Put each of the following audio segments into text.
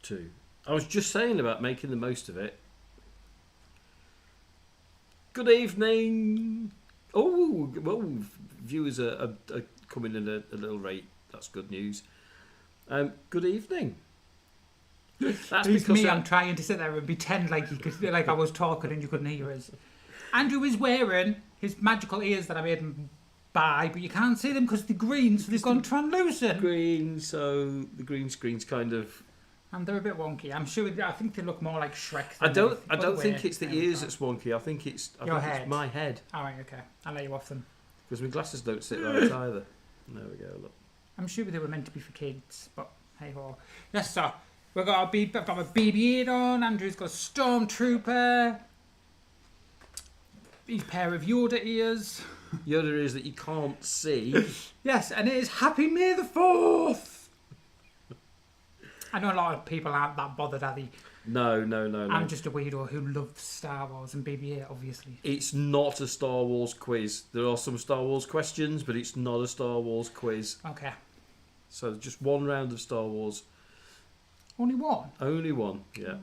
2. I was just saying about making the most of it. Good evening. Oh, well, viewers are coming in a little rate. That's good news. Good evening. That's because me. I'm trying to sit there and pretend like I was talking and you couldn't hear us. Andrew is wearing his magical ears that I made him buy, but you can't see them because they're green, so they've gone translucent. Green, so the green screen's kind of. And they're a bit wonky. I think they look more like Shrek. I don't think it's the ears that's wonky. I think it's my head. All right, okay. I'll let you off them. Because my glasses don't sit right either. There we go. Look. I'm sure they were meant to be for kids, but hey ho. Yes, sir. I've got my BB-8 on. Andrew's got a Stormtrooper. These pair of Yoda ears. Yoda ears that you can't see. Yes, and it is Happy May the 4th. I know a lot of people aren't that bothered, are they? No. I'm just a weirdo who loves Star Wars and BB-8, obviously. It's not a Star Wars quiz. There are some Star Wars questions, but it's not a Star Wars quiz. Okay. So just one round of Star Wars. Only one? Only one, yeah.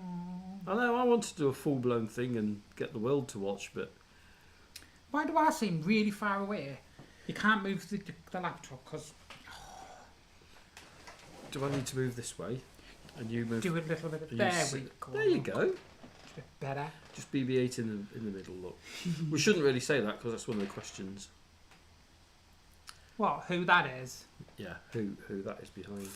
I know, I want to do a full-blown thing and get the world to watch, but... Why do I seem really far away? You can't move the laptop, because... Do I need to move this way? And you move... Do a little bit of... There we go. There you go. It's a bit better. Just BB-8 in the middle, look. We shouldn't really say that, because that's one of the questions. What? Who that is? Yeah, who that is behind.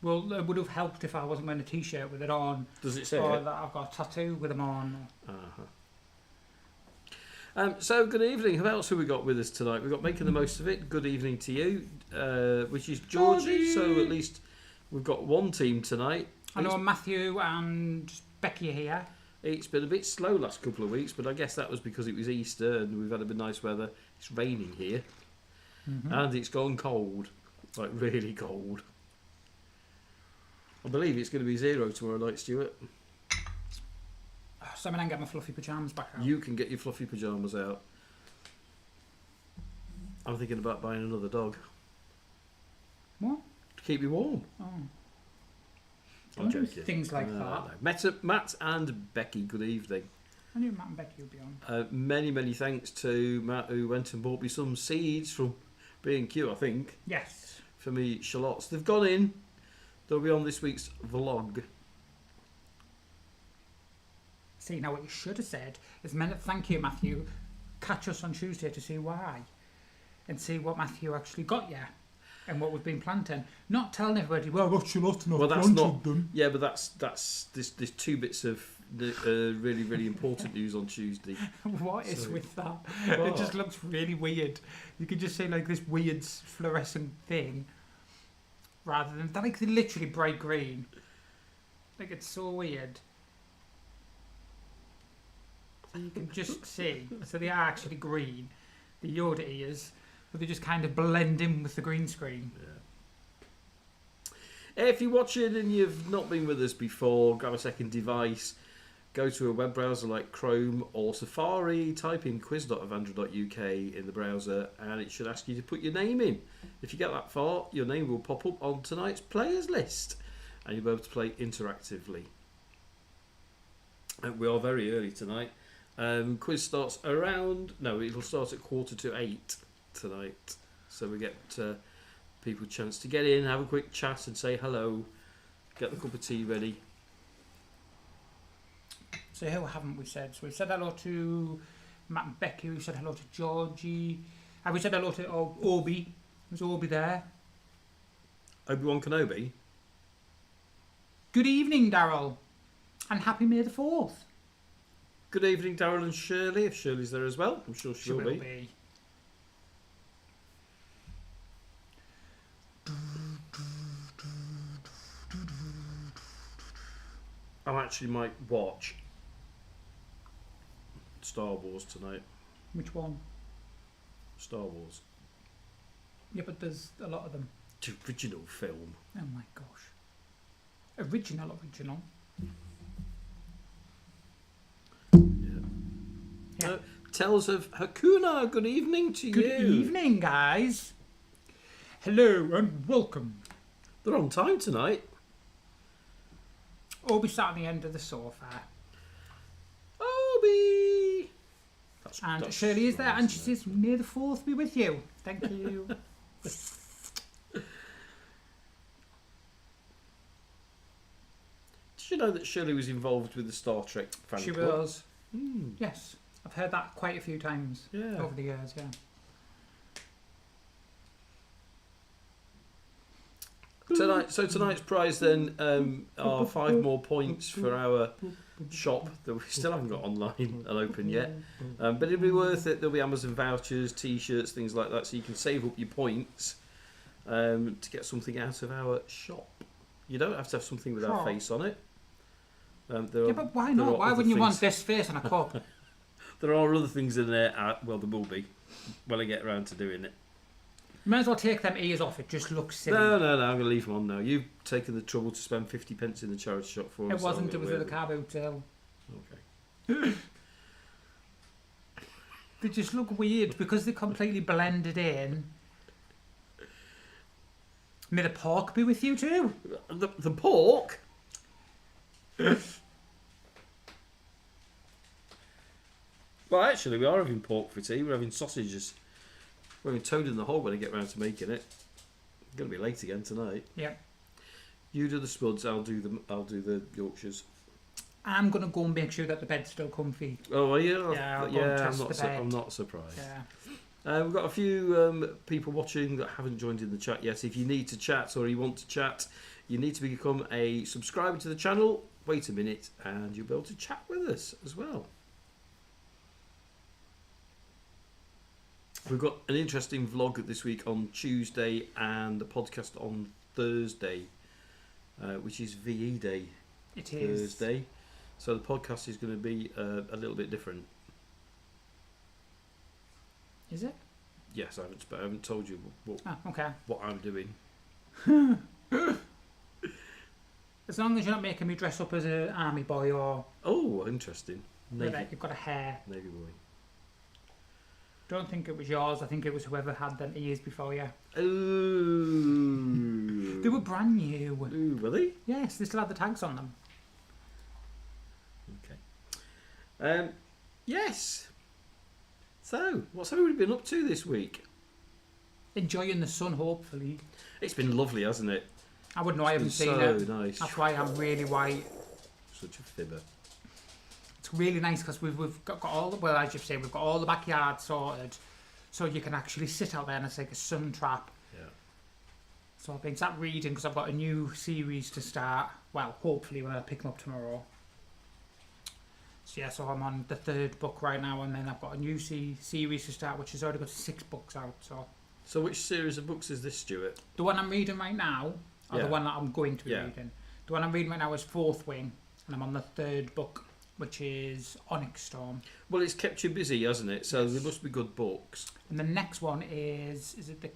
Well, it would have helped if I wasn't wearing a T-shirt with it on. Does it say or it? that I've got a tattoo with them on. So, good evening. Who else have we got with us tonight? We've got Making the Most of It. Good evening to you, which is Georgie. So, at least we've got one team tonight. I know Matthew and Becky are here. It's been a bit slow last couple of weeks, but I guess that was because it was Easter and we've had a bit nice weather. It's raining here. Mm-hmm. And it's gone cold. Like, really cold. I believe it's going to be 0 tomorrow night, Stuart. So I'm going to get my fluffy pyjamas back out. You can get your fluffy pyjamas out. I'm thinking about buying another dog. What? To keep you warm. Oh. I'm joking. Things like that. No. Matt and Becky, good evening. I knew Matt and Becky would be on. Many thanks to Matt, who went and bought me some seeds from B&Q, I think. Yes. For me, shallots. They've gone in. They'll be on this week's vlog. See, now what you should have said is, thank you, Matthew. Catch us on Tuesday to see why. And see what Matthew actually got you. And what we've been planting. Not telling everybody, well, I've got shallots and I've planted them. Yeah, but there's 2 bits of really, really important news on Tuesday. What is with that? What? It just looks really weird. You could just say like this weird fluorescent thing. Rather than, they're like literally bright green. Like, it's so weird. So you can just see. So they are actually green. The Yoda ears. But they just kind of blend in with the green screen. Yeah. If you're watching and you've not been with us before, grab a second device. Go to a web browser like Chrome or Safari, type in quiz.avandra.uk in the browser, and it should ask you to put your name in. If you get that far, your name will pop up on tonight's players list, and you'll be able to play interactively. And we are very early tonight. Quiz starts it'll start at 7:45 tonight. So we get people a chance to get in, have a quick chat and say hello, get the cup of tea ready. So who haven't we said? So we've said hello to Matt and Becky, we've said hello to Georgie, and we said hello to Obi. Was Obi there? Obi-Wan Kenobi. Good evening, Daryl, and happy May the 4th. Good evening, Daryl and Shirley, if Shirley's there as well. I'm sure she will be. I actually might watch Star Wars tonight. Which one? Star Wars. Yeah, but there's a lot of them. The original film. Oh my gosh. Original. Yeah. Tales of Hakuna. Good evening to you. Good evening, guys. Hello and welcome. They're on time tonight. Obi sat on the end of the sofa. Obi! And Shirley is there, and she says, "May the 4th be with you." Thank you. Did you know that Shirley was involved with the Star Trek fan She club? was. Yes. I've heard that quite a few times over the years, yeah. Tonight's prize then are 5 more points for our shop that we still haven't got online and open yet. But it'll be worth it. There'll be Amazon vouchers, T-shirts, things like that, so you can save up your points to get something out of our shop. You don't have to have something with our face on it. But why not? Why wouldn't you want this face on a cup? There are other things in there. Well, there will be when I get around to doing it. You might as well take them ears off. It just looks silly. No, I'm going to leave them on now. You've taken the trouble to spend 50p in the charity shop for us. It wasn't. It was with a car boot sale. Okay. They just look weird because they're completely blended in. May the pork be with you too. The pork? Well, actually, we are having pork for tea. We're having sausages. We're having toad in the hole when I get round to making it. I'm going to be late again tonight. Yeah. You do the spuds. I'll do the Yorkshires. I'm gonna go and make sure that the bed's still comfy. Oh, are you? Yeah, I'll go and test the bed. I'm not surprised. Yeah. We've got a few people watching that haven't joined in the chat yet. If you need to chat or you want to chat, you need to become a subscriber to the channel. Wait a minute, and you'll be able to chat with us as well. We've got an interesting vlog this week on Tuesday and a podcast on Thursday, which is VE Day. It is Thursday. So the podcast is going to be a little bit different. Is it? Yes, I haven't told you what I'm doing. As long as you're not making me dress up as an army boy or... Oh, interesting. Navy. You've got a hair. Navy boy. Don't think it was yours. I think it was whoever had them years before you. Ooh. They were brand new. Ooh, were they? Yes, they still had the tags on them. Okay. Yes. So, what's everybody been up to this week? Enjoying the sun, hopefully. It's been lovely, hasn't it? I wouldn't know. I haven't seen So it. nice. That's why I'm really white. Such a fibber. It's really nice because we've got all the, well, as you say, we've got all the backyard sorted, so you can actually sit out there and it's like a sun trap. Yeah. So I've been sat reading because I've got a new series to start. Well, hopefully when I pick them up tomorrow. So yeah, so I'm on the 3rd book right now, and then I've got a new series to start, which has already got 6 books out. So which series of books is this, Stuart? The one I'm reading right now, or the one that I'm going to be reading. The one I'm reading right now is 4th Wing, and I'm on the 3rd book, which is Onyx Storm. Well, it's kept you busy, hasn't it? So there must be good books. And the next one is it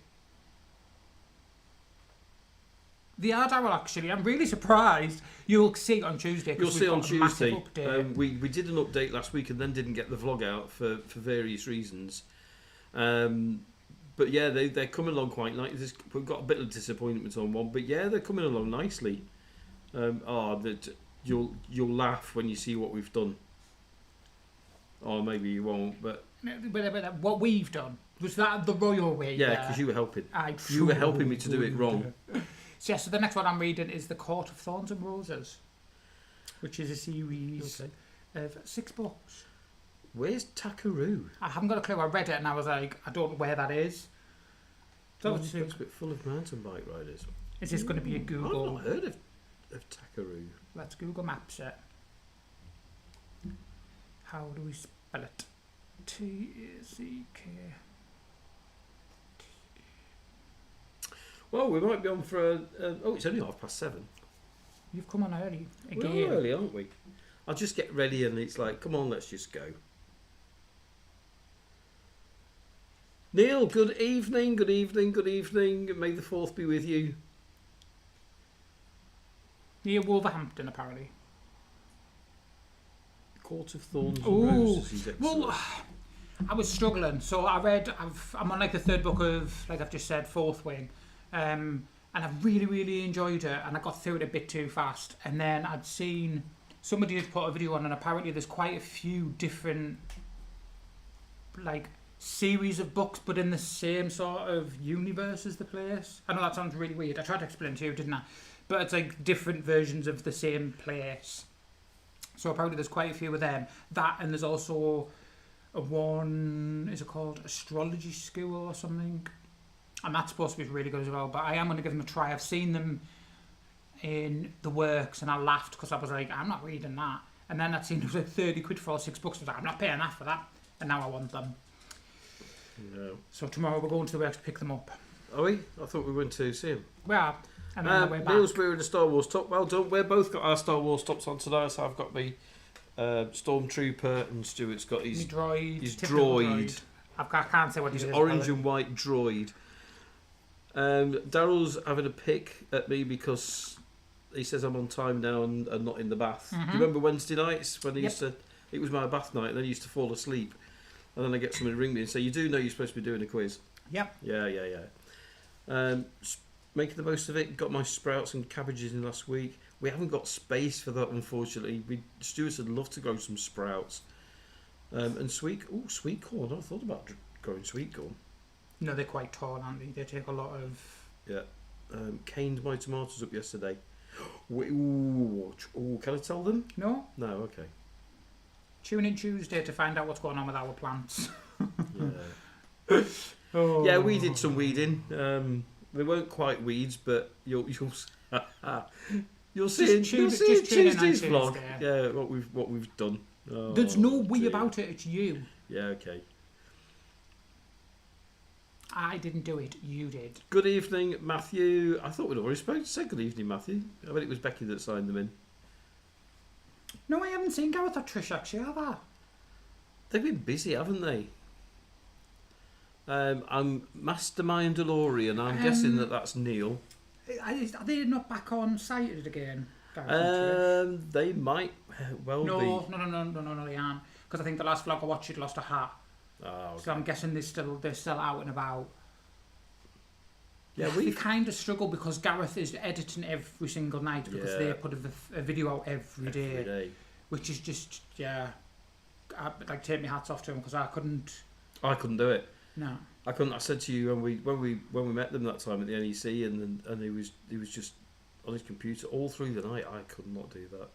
the Ard Owl, actually? I'm really surprised. You'll see it on Tuesday. You'll see on Tuesday. We did an update last week and then didn't get the vlog out for various reasons. But yeah, they're coming along quite nicely. We've got a bit of disappointment on one, but yeah, they're coming along nicely. You'll laugh when you see what we've done. Or maybe you won't, but what we've done was that the royal way. Yeah, because you were helping. You were helping me to do it wrong. So the next one I'm reading is The Court of Thorns and Roses, which is a series of 6 books. Where's Takaroo? I haven't got a clue. I read it and I was like, I don't know where that is. So it's a bit full of mountain bike riders. Is this going to be a Google? I've not heard of Takaroo. Let's Google Maps it. How do we spell it? T-A-C-K. Well, we might be on for it's only 7:30. You've come on early again. We're early, aren't we? I'll just get ready and it's like, come on, let's just go. Neil, good evening, good evening, good evening. May the 4th be with you. Near Wolverhampton, apparently. Court of Thorns and Roses. Well, I was struggling, so I read. I'm on like the 3rd book of, like I've just said, 4th Wing, and and I really, really enjoyed it, and I got through it a bit too fast. And then I'd seen somebody had put a video on, and apparently there's quite a few different like series of books, but in the same sort of universe as the place. I know that sounds really weird. I tried to explain to you, didn't I? But it's like different versions of the same place. So apparently there's quite a few of them. That, and there's also a one, is it called Astrology School or something? And that's supposed to be really good as well. But I am going to give them a try. I've seen them in the works, and I laughed because I was like, I'm not reading that. And then I'd seen it was like 30 quid for all 6 books. I was like, I'm not paying that for that. And now I want them. No. So tomorrow we're going to the works to pick them up. Are we? I thought we went to see him. Well, and then we're back. Neil's wearing a Star Wars top. Well done. We've both got our Star Wars tops on tonight. So I've got my Stormtrooper, and Stuart's got his droid. I can't say what his it is. Orange and white droid. Daryl's having a pick at me because he says I'm on time now and not in the bath. Mm-hmm. Do you remember Wednesday nights when he used to? It was my bath night, and then he used to fall asleep. And then I get somebody to ring me and say, you do know you're supposed to be doing a quiz? Yep. Yeah. Making the most of it. Got my sprouts and cabbages in last week. We haven't got space for that, unfortunately. Stuart would love to grow some sprouts. And sweet corn. I thought about growing sweet corn. No, they're quite tall, aren't they? They take a lot of... Yeah. Caned my tomatoes up yesterday. Ooh, can I tell them? No? No, okay. Tune in Tuesday to find out what's going on with our plants. Yeah. Yeah, we did some weeding. They weren't quite weeds, but you'll see in Tuesday's vlog. Yeah, what we've done. Oh, there's no we about it. It's you. Yeah, okay. I didn't do it. You did. Good evening, Matthew. I thought we'd already said good evening, Matthew. I bet it was Becky that signed them in. No, I haven't seen Gareth or Trish actually, have I? They've been busy, haven't they? I'm Mastermind DeLorean. I'm guessing that's Neil. Are they not back on sighted again? They might well be. No, they aren't. Because I think the last vlog I watched, you'd lost a hat. Oh, okay. So I'm guessing they're still out and about. Yeah, we kind of struggle because Gareth is editing every single night because they put a video out every day, which is just I'd take my hats off to him because I couldn't do it. No, I couldn't. I said to you when we met them that time at the NEC, and he was just on his computer all through the night. I could not do that.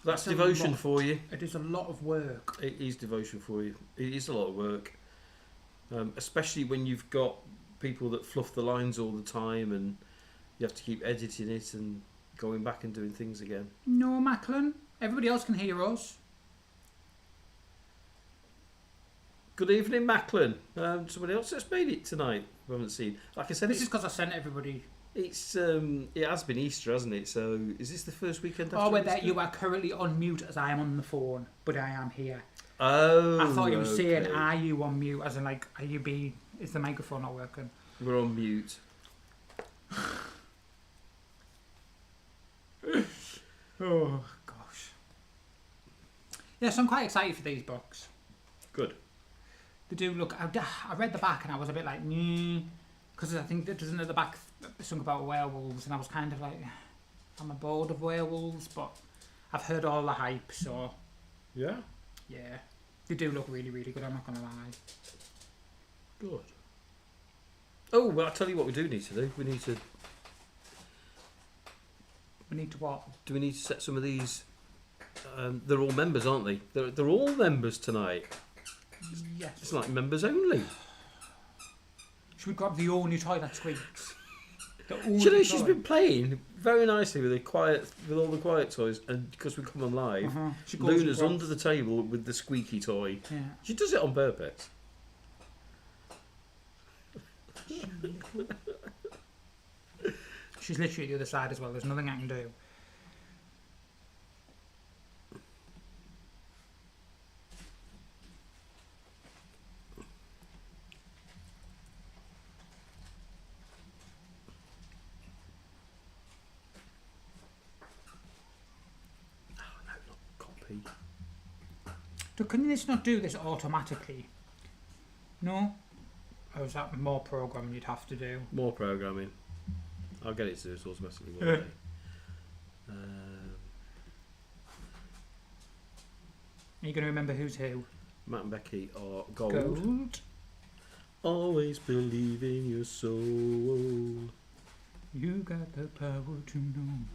That's devotion for you. It is a lot of work. It is devotion for you. It is a lot of work, especially when you've got people that fluff the lines all the time, and you have to keep editing it and going back and doing things again. No, Macklin. Everybody else can hear us. Good evening, Macklin. Somebody else that's made it tonight. We haven't seen. Like I said, this is because I sent everybody. It's it has been Easter, hasn't it? So is this the first weekend after Easter? You are currently on mute as I am on the phone, but I am here. Oh, I thought you were saying, are you on mute? As in, like, is the microphone not working? We're on mute. Oh gosh. Yes, I'm quite excited for these books. Good. They do look. I read the back and I was a bit like, because I think that doesn't at the back something about werewolves, and I was kind of like, I'm bored of werewolves, but I've heard all the hype, so yeah, they do look really, really good. I'm not gonna lie. Good. Oh well, I'll tell you what we do need to do. We need to what? Do we need to set some of these? They're all members, aren't they? They're all members tonight. Yes. It's like members only. Should we grab the only toy that squeaks? Do you know she's been playing very nicely with all the quiet toys, and because we come on live, Luna's under the table with the squeaky toy. Yeah. She does it on purpose. She's literally the other side as well. There's nothing I can do. Can this not do this automatically? No? Or is that more programming you'd have to do? More programming. I'll get it to do it automatically one day. Are you going to remember who's who? Matt and Becky are gold. Gold. Always believe in your soul. You got the power to know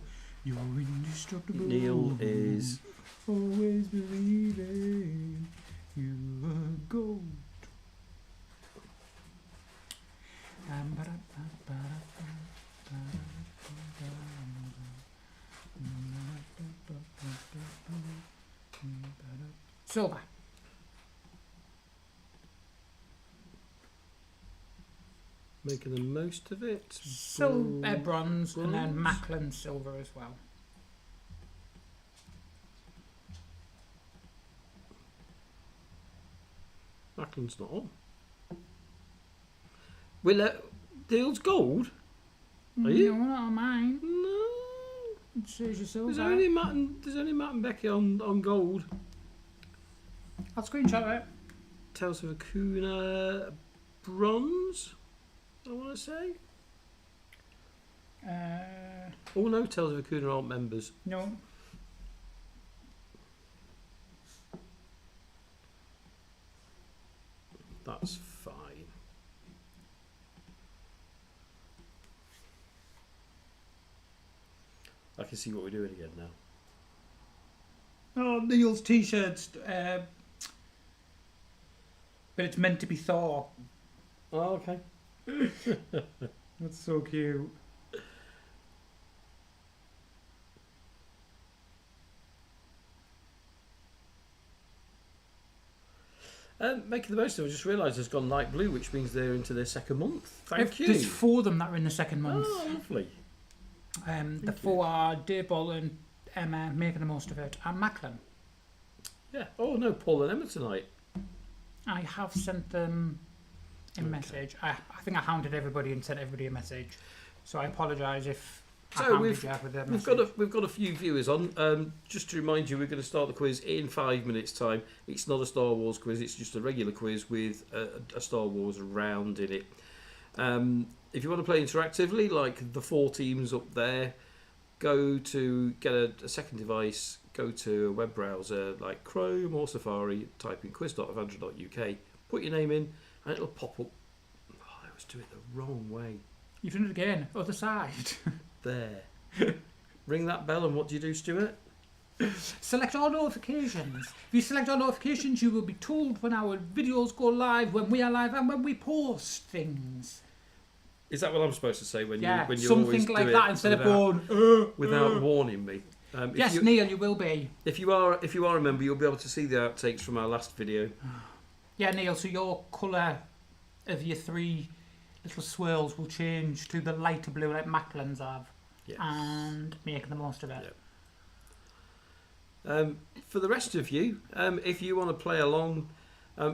you're indestructible. Neil is... Always believing you are gold. Silver. Making the most of it. Bronze, and then Macklin silver as well. Macklin's not on. Deal's gold? Are you? No, not on mine. No. It says your silver. There's only Matt and Becky on gold. I'll screenshot it. Tales of Akuna bronze, I want to say. Oh no, Tales of Akuna aren't members. No. That's fine. I can see what we're doing again now. Oh, Neil's t-shirts. But it's meant to be Thor. Oh, okay. That's so cute. Making the most of it, I just realised it's gone light blue, which means they're into their second month. Thank you. There's 4 of them that are in the second month. Oh, lovely. The 4 are Dayball and Emma, making the most of it, and Macklin. Yeah. Oh no, Paul and Emma tonight. I have sent them a message. I think I hounded everybody and sent everybody a message. So I apologise if I hounded you with a message. We've got a few viewers on. Just to remind you, we're going to start the quiz in 5 minutes' time. It's not a Star Wars quiz; it's just a regular quiz with a Star Wars round in it. If you want to play interactively, like the 4 teams up there, go to get a second device. Go to a web browser like Chrome or Safari. Type in quiz.avandra.uk. Put your name in, and it'll pop up. Oh, I was doing it the wrong way. You've done it again. Other side. There. Ring that bell, and what do you do, Stuart? Select all notifications. If you select all notifications, you will be told when our videos go live, when we are live, and when we post things. Is that what I'm supposed to say when you something always like do that it instead of going without warning me? Yes, Neil, you will be. If you are a member, you'll be able to see the outtakes from our last video. Yeah, Neil. So your colour of your 3 little swirls will change to the lighter blue like Macklin's have, Yes. and making the most of it. Yep. For the rest of you, if you want to play along,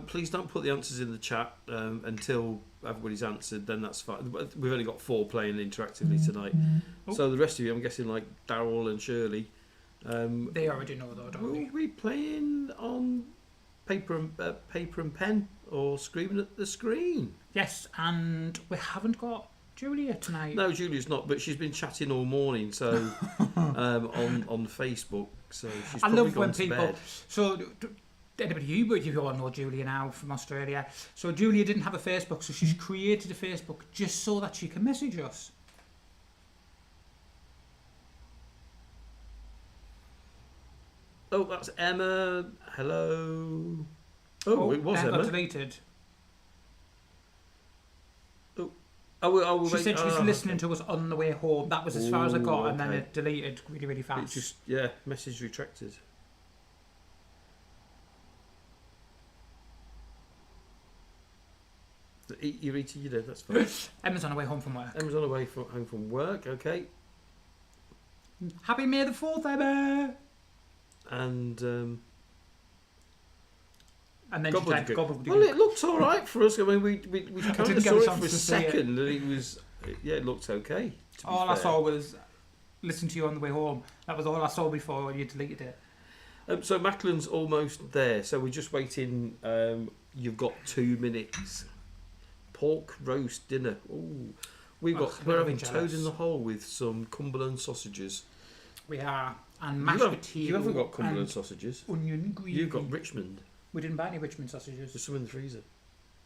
please don't put the answers in the chat until everybody's answered. Then that's fine. We've only got 4 playing interactively tonight, so the rest of you, I'm guessing, like Darryl and Shirley, They already know though, don't will they? be playing on paper and pen or screaming at the screen. Yes, and we haven't got Julia tonight. No, Julia's not, but she's been chatting all morning, so on Facebook. So she's I probably love gone when to people. bed. So anybody you all know Julia now from Australia. So Julia didn't have a Facebook, so she's created a Facebook just so that she can message us. Oh, that's Emma. Hello. Oh, it was Emma Emma. got deleted. She said she was listening to us on the way home. That was as far as I got, and then okay. it deleted really, really fast. It's just, message retracted. You're eating your dinner, that's fine. Emma's on her way home from work. Emma's on her way home from work, okay. Happy May the 4th, Emma! And then she typed gobbledygook. gobbledygook. Well, it looked all right for us. I mean, we kind didn't of get saw a it chance for a to see it. second, and it was, it looked okay. All I saw was listen to you on the way home. That was all I saw before you deleted it. So Macklin's almost there. So we're just waiting. You've got 2 minutes. Pork roast dinner. Ooh. we're having toad in the hole with some Cumberland sausages. We are. And mashed potato. You haven't got Cumberland sausages. Onion gravy. You've got Richmond. We didn't buy any Richmond sausages. There's some in the freezer.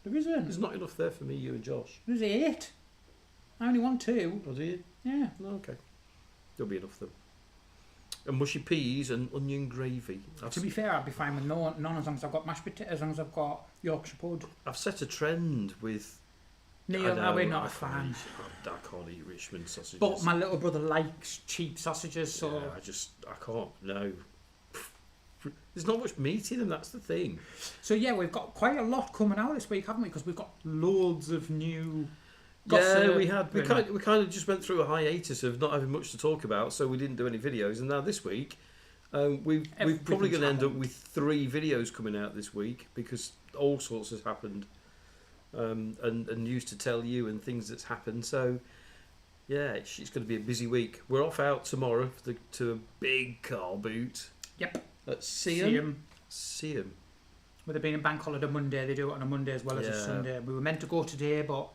There isn't. There's not enough there for me, you and Josh. There's 8. I only want 2. Oh, do you? Yeah. No, okay. There'll be enough of them. And mushy peas and onion gravy. To be fair, I'd be fine with none as long as I've got mashed potatoes, as long as I've got Yorkshire pud. I've set a trend with... Neil, we're not a fan. I can't eat Richmond sausages. But my little brother likes cheap sausages, so... Yeah, I can't, no. There's not much meat in them, that's the thing. So yeah, we've got quite a lot coming out this week, haven't we? Because we've got loads of new... Yeah, we had. We kind of just went through a hiatus of not having much to talk about, so we didn't do any videos. And now this week, we're probably going to end up with 3 videos coming out this week because all sorts has happened, and news to tell you and things that's happened. So yeah, it's going to be a busy week. We're off out tomorrow to a big car boot. Yep. At Seaham. With it being a bank holiday Monday, they do it on a Monday as well as a Sunday. We were meant to go today, but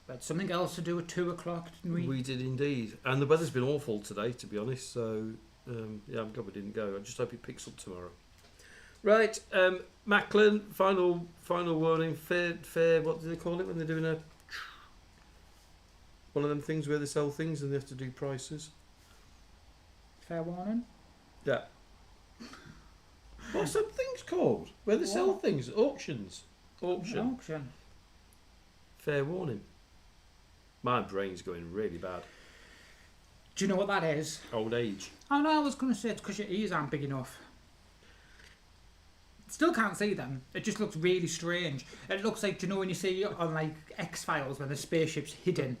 we had something else to do at 2 o'clock, didn't we? We did indeed. And the weather's been awful today, to be honest. So, yeah, I'm glad we didn't go. I just hope it picks up tomorrow. Right, Macklin, final warning. Fair, what do they call it when they're doing one of them things where they sell things and they have to do prices? Fair warning? Yeah. What's them things called? Where they sell things? Auctions. Auction. Fair warning. My brain's going really bad. Do you know what that is? Old age. Oh no, I was going to say it's because your ears aren't big enough. Still can't see them. It just looks really strange. It looks like, do you know when you see on like X-Files when the spaceship's hidden?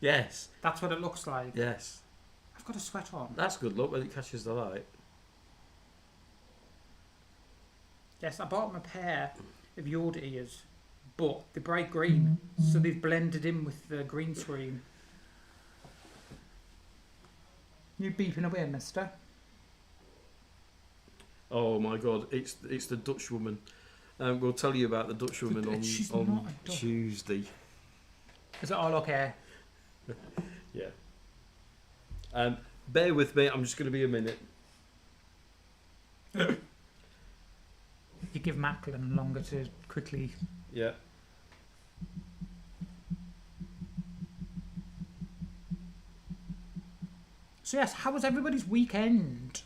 Yes. That's what it looks like. Yes. I've got a sweat on. That's good luck when it catches the light. Yes, I bought them a pair of Yoda ears, but they're bright green, so they've blended in with the green screen. You beeping away, mister? Oh my God, it's the Dutch woman. We'll tell you about the Dutch woman on Tuesday. Is it all okay? Yeah. Bear with me, I'm just going to be a minute. You give Macklin longer to quickly... Yeah. So yes, how was everybody's weekend?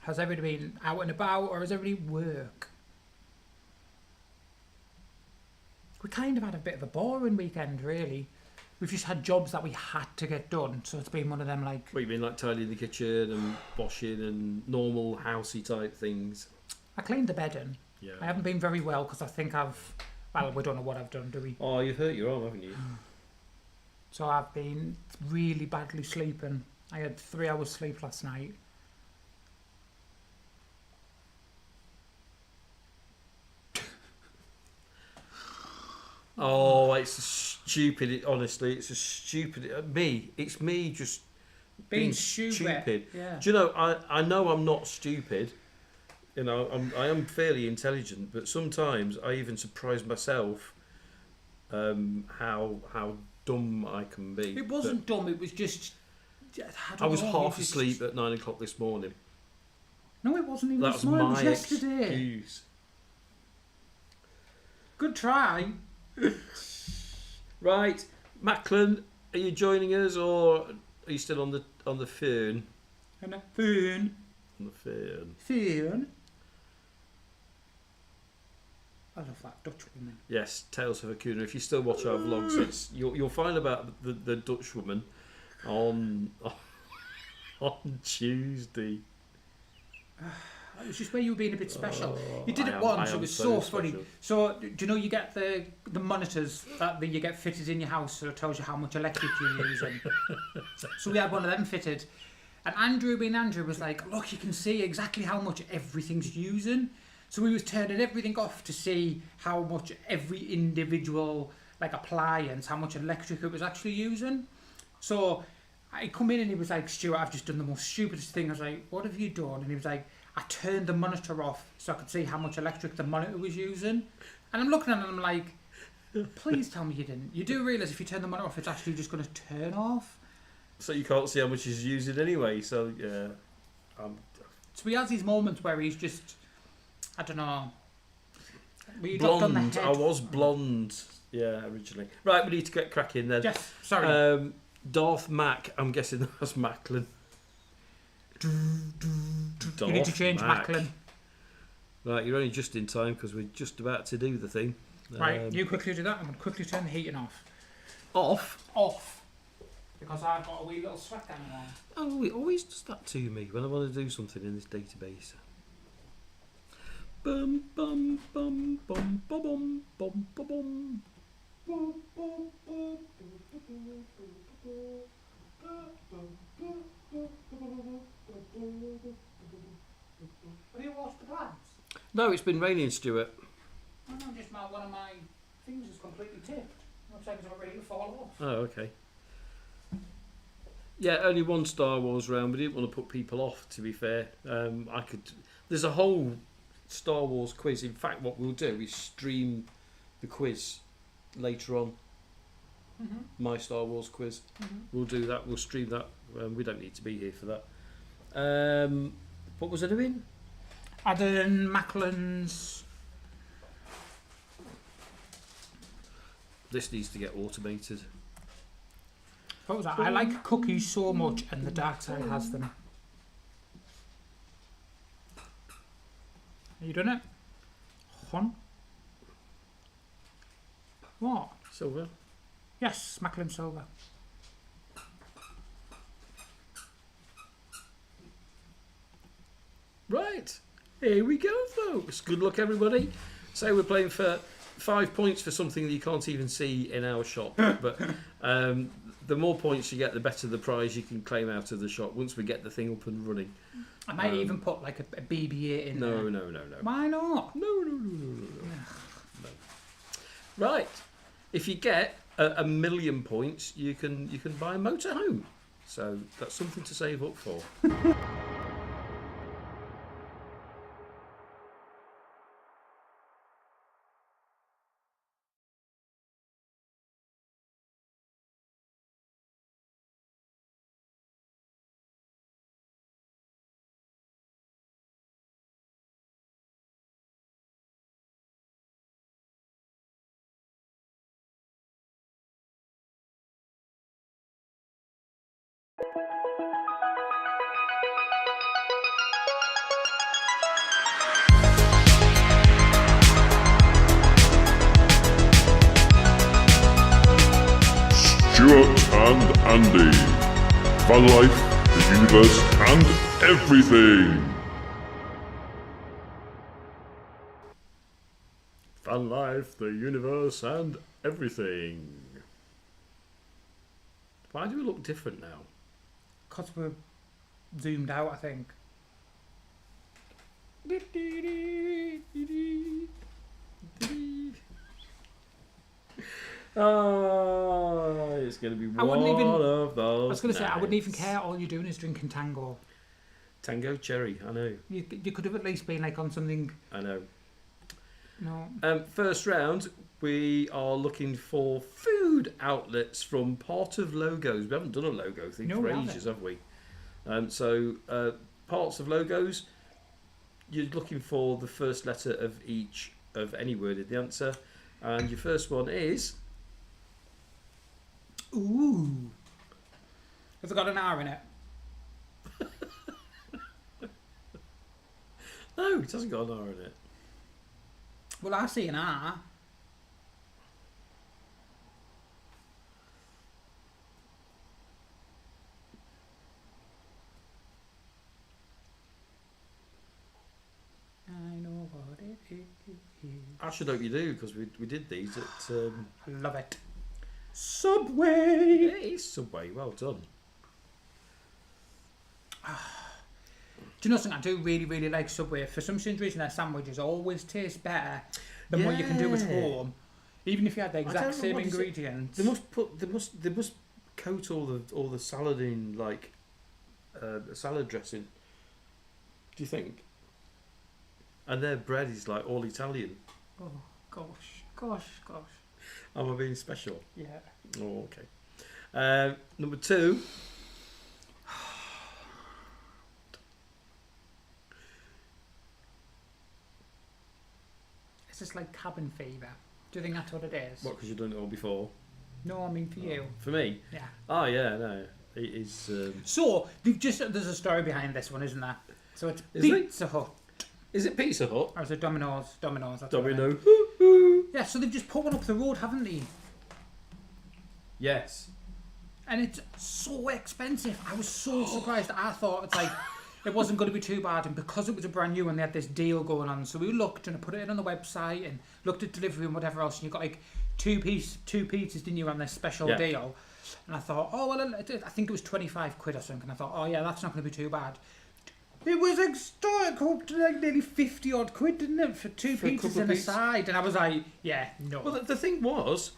Has everybody been out and about, or has everybody work? We kind of had a bit of a boring weekend, really. We've just had jobs that we had to get done, so it's been one of them like... What, you mean like tidying the kitchen and washing and normal housey type things? I cleaned the bedding. Yeah. I haven't been very well because I think well, we don't know what I've done, do we? Oh, you've hurt your arm, haven't you? So I've been really badly sleeping. I had 3 hours sleep last night. Oh, it's stupid. Honestly, it's a stupid. It's me just being stupid. Yeah. Do you know? I know I'm not stupid. You know, I am fairly intelligent, but sometimes I even surprise myself how dumb I can be. It wasn't dumb. It was just. I was half asleep at 9 o'clock this morning. No, it wasn't even this morning. It was was yesterday. Excuse. Good try. Right, Macklin, are you joining us or are you still on the phone? On the phone. On the phone. Phone. I love that Dutch woman. Yes, Tales of a Cooner. If you still watch our vlogs, you'll find about the Dutch woman on Tuesday. It was just where you were being a bit special. You did it once. It was so funny. So, do you know you get the monitors that you get fitted in your house, so it tells you how much electric you're using. So we had one of them fitted, and Andrew was like, "Look, you can see exactly how much everything's using." So we was turning everything off to see how much every individual like appliance, how much electric it was actually using. So I come in and he was like, "Stuart, I've just done the most stupidest thing." I was like, "What have you done?" And he was like, "I turned the monitor off so I could see how much electric the monitor was using." And I'm looking at it and I'm like, Please tell me you didn't. You do realise if you turn the monitor off, it's actually just going to turn off. So you can't see how much he's using anyway. So yeah. So he has these moments where he's just, I don't know. Blonde. I was blonde. Yeah, originally. Right, we need to get cracking then. Yes, sorry. Darth Mac. I'm guessing that's Macklin. You need to change Macklin. Right, you're only just in time because we're just about to do the thing. Right, you quickly do that. I'm going to quickly turn the heating off. Off? Because I've got a wee little sweat going on. Oh, it always does that to me when I want to do something in this database. Bum bum bum bum bum bum bum bum. Have you washed the plants? No, it's been raining, Stuart. Oh, no, just one of my things is completely tipped. Looks like it's about ready to fall off. Oh, okay. Yeah, only one Star Wars round. We didn't want to put people off, to be fair. There's a whole Star Wars quiz. In fact, what we'll do is stream the quiz later on. Mm-hmm. My Star Wars quiz. Mm-hmm. We'll do that. We'll stream that. We don't need to be here for that. What was I doing? Adding Macklin's. This needs to get automated. What was that? I like cookies so much, and the dark side has them. Are you done it? Hon? What? Silver. Yes, Macklin Silver. Right. Here we go, folks. Good luck, everybody. So we're playing for 5 points for something that you can't even see in our shop. But the more points you get, the better the prize you can claim out of the shop once we get the thing up and running. I might even put like a BB-8 in there. No. Why not? No. Right. If you get a million points, you can buy a motorhome. So that's something to save up for. Stuart and Andy. VanLife, the universe, and everything. VanLife, the universe, and everything. Why do we look different now? Because we're zoomed out, I think. Oh, it's going to be one of those. I was going to say, I wouldn't even nights. care. All you're doing is drinking Tango. Tango Cherry, I know. You could have at least been like on something. I know. No. First round, we are looking for food outlets from part of logos. We haven't done a logo thing for ages, have we? So parts of logos, you're looking for the first letter of each of any word in the answer. And your first one is... Ooh. Has it got an R in it? No, it hasn't got an R in it. Well, I see an R. I know what it is. I should hope you do, because we did these at... I love it. Subway! It is Subway, well done. Do you know something? I do really, really like Subway. For some strange reason, their sandwiches always taste better than what you can do at home. Even if you had the exact same ingredients. They must coat all the salad in like salad dressing. Do you think? And their bread is like all Italian. Oh gosh. Am I being special? Yeah. Oh, okay. Number 2. It's just like cabin fever. Do you think that's what it is? What, because you've done it all before? No, I mean for you. For me? Yeah. Oh, yeah, no. It is... So, there's a story behind this one, isn't there? So it's Is it? Pizza Hut. Is it Pizza Hut? Or is it Domino's? Domino's. That's Domino. what I meant. Yeah, so they've just put one up the road, haven't they? Yes. And it's so expensive. I was so surprised. I thought it's like it wasn't going to be too bad, and because it was a brand new one, they had this deal going on. So we looked and I put it in on the website and looked at delivery and whatever else, and you got like two pizzas, didn't you, on this special deal? And I thought, oh well, I think it was 25 quid or something. And I thought, oh yeah, that's not going to be too bad. It was like starting up to like nearly 50 odd quid, didn't it, for two pizzas and a side? And I was like, yeah, no. Well, the thing was,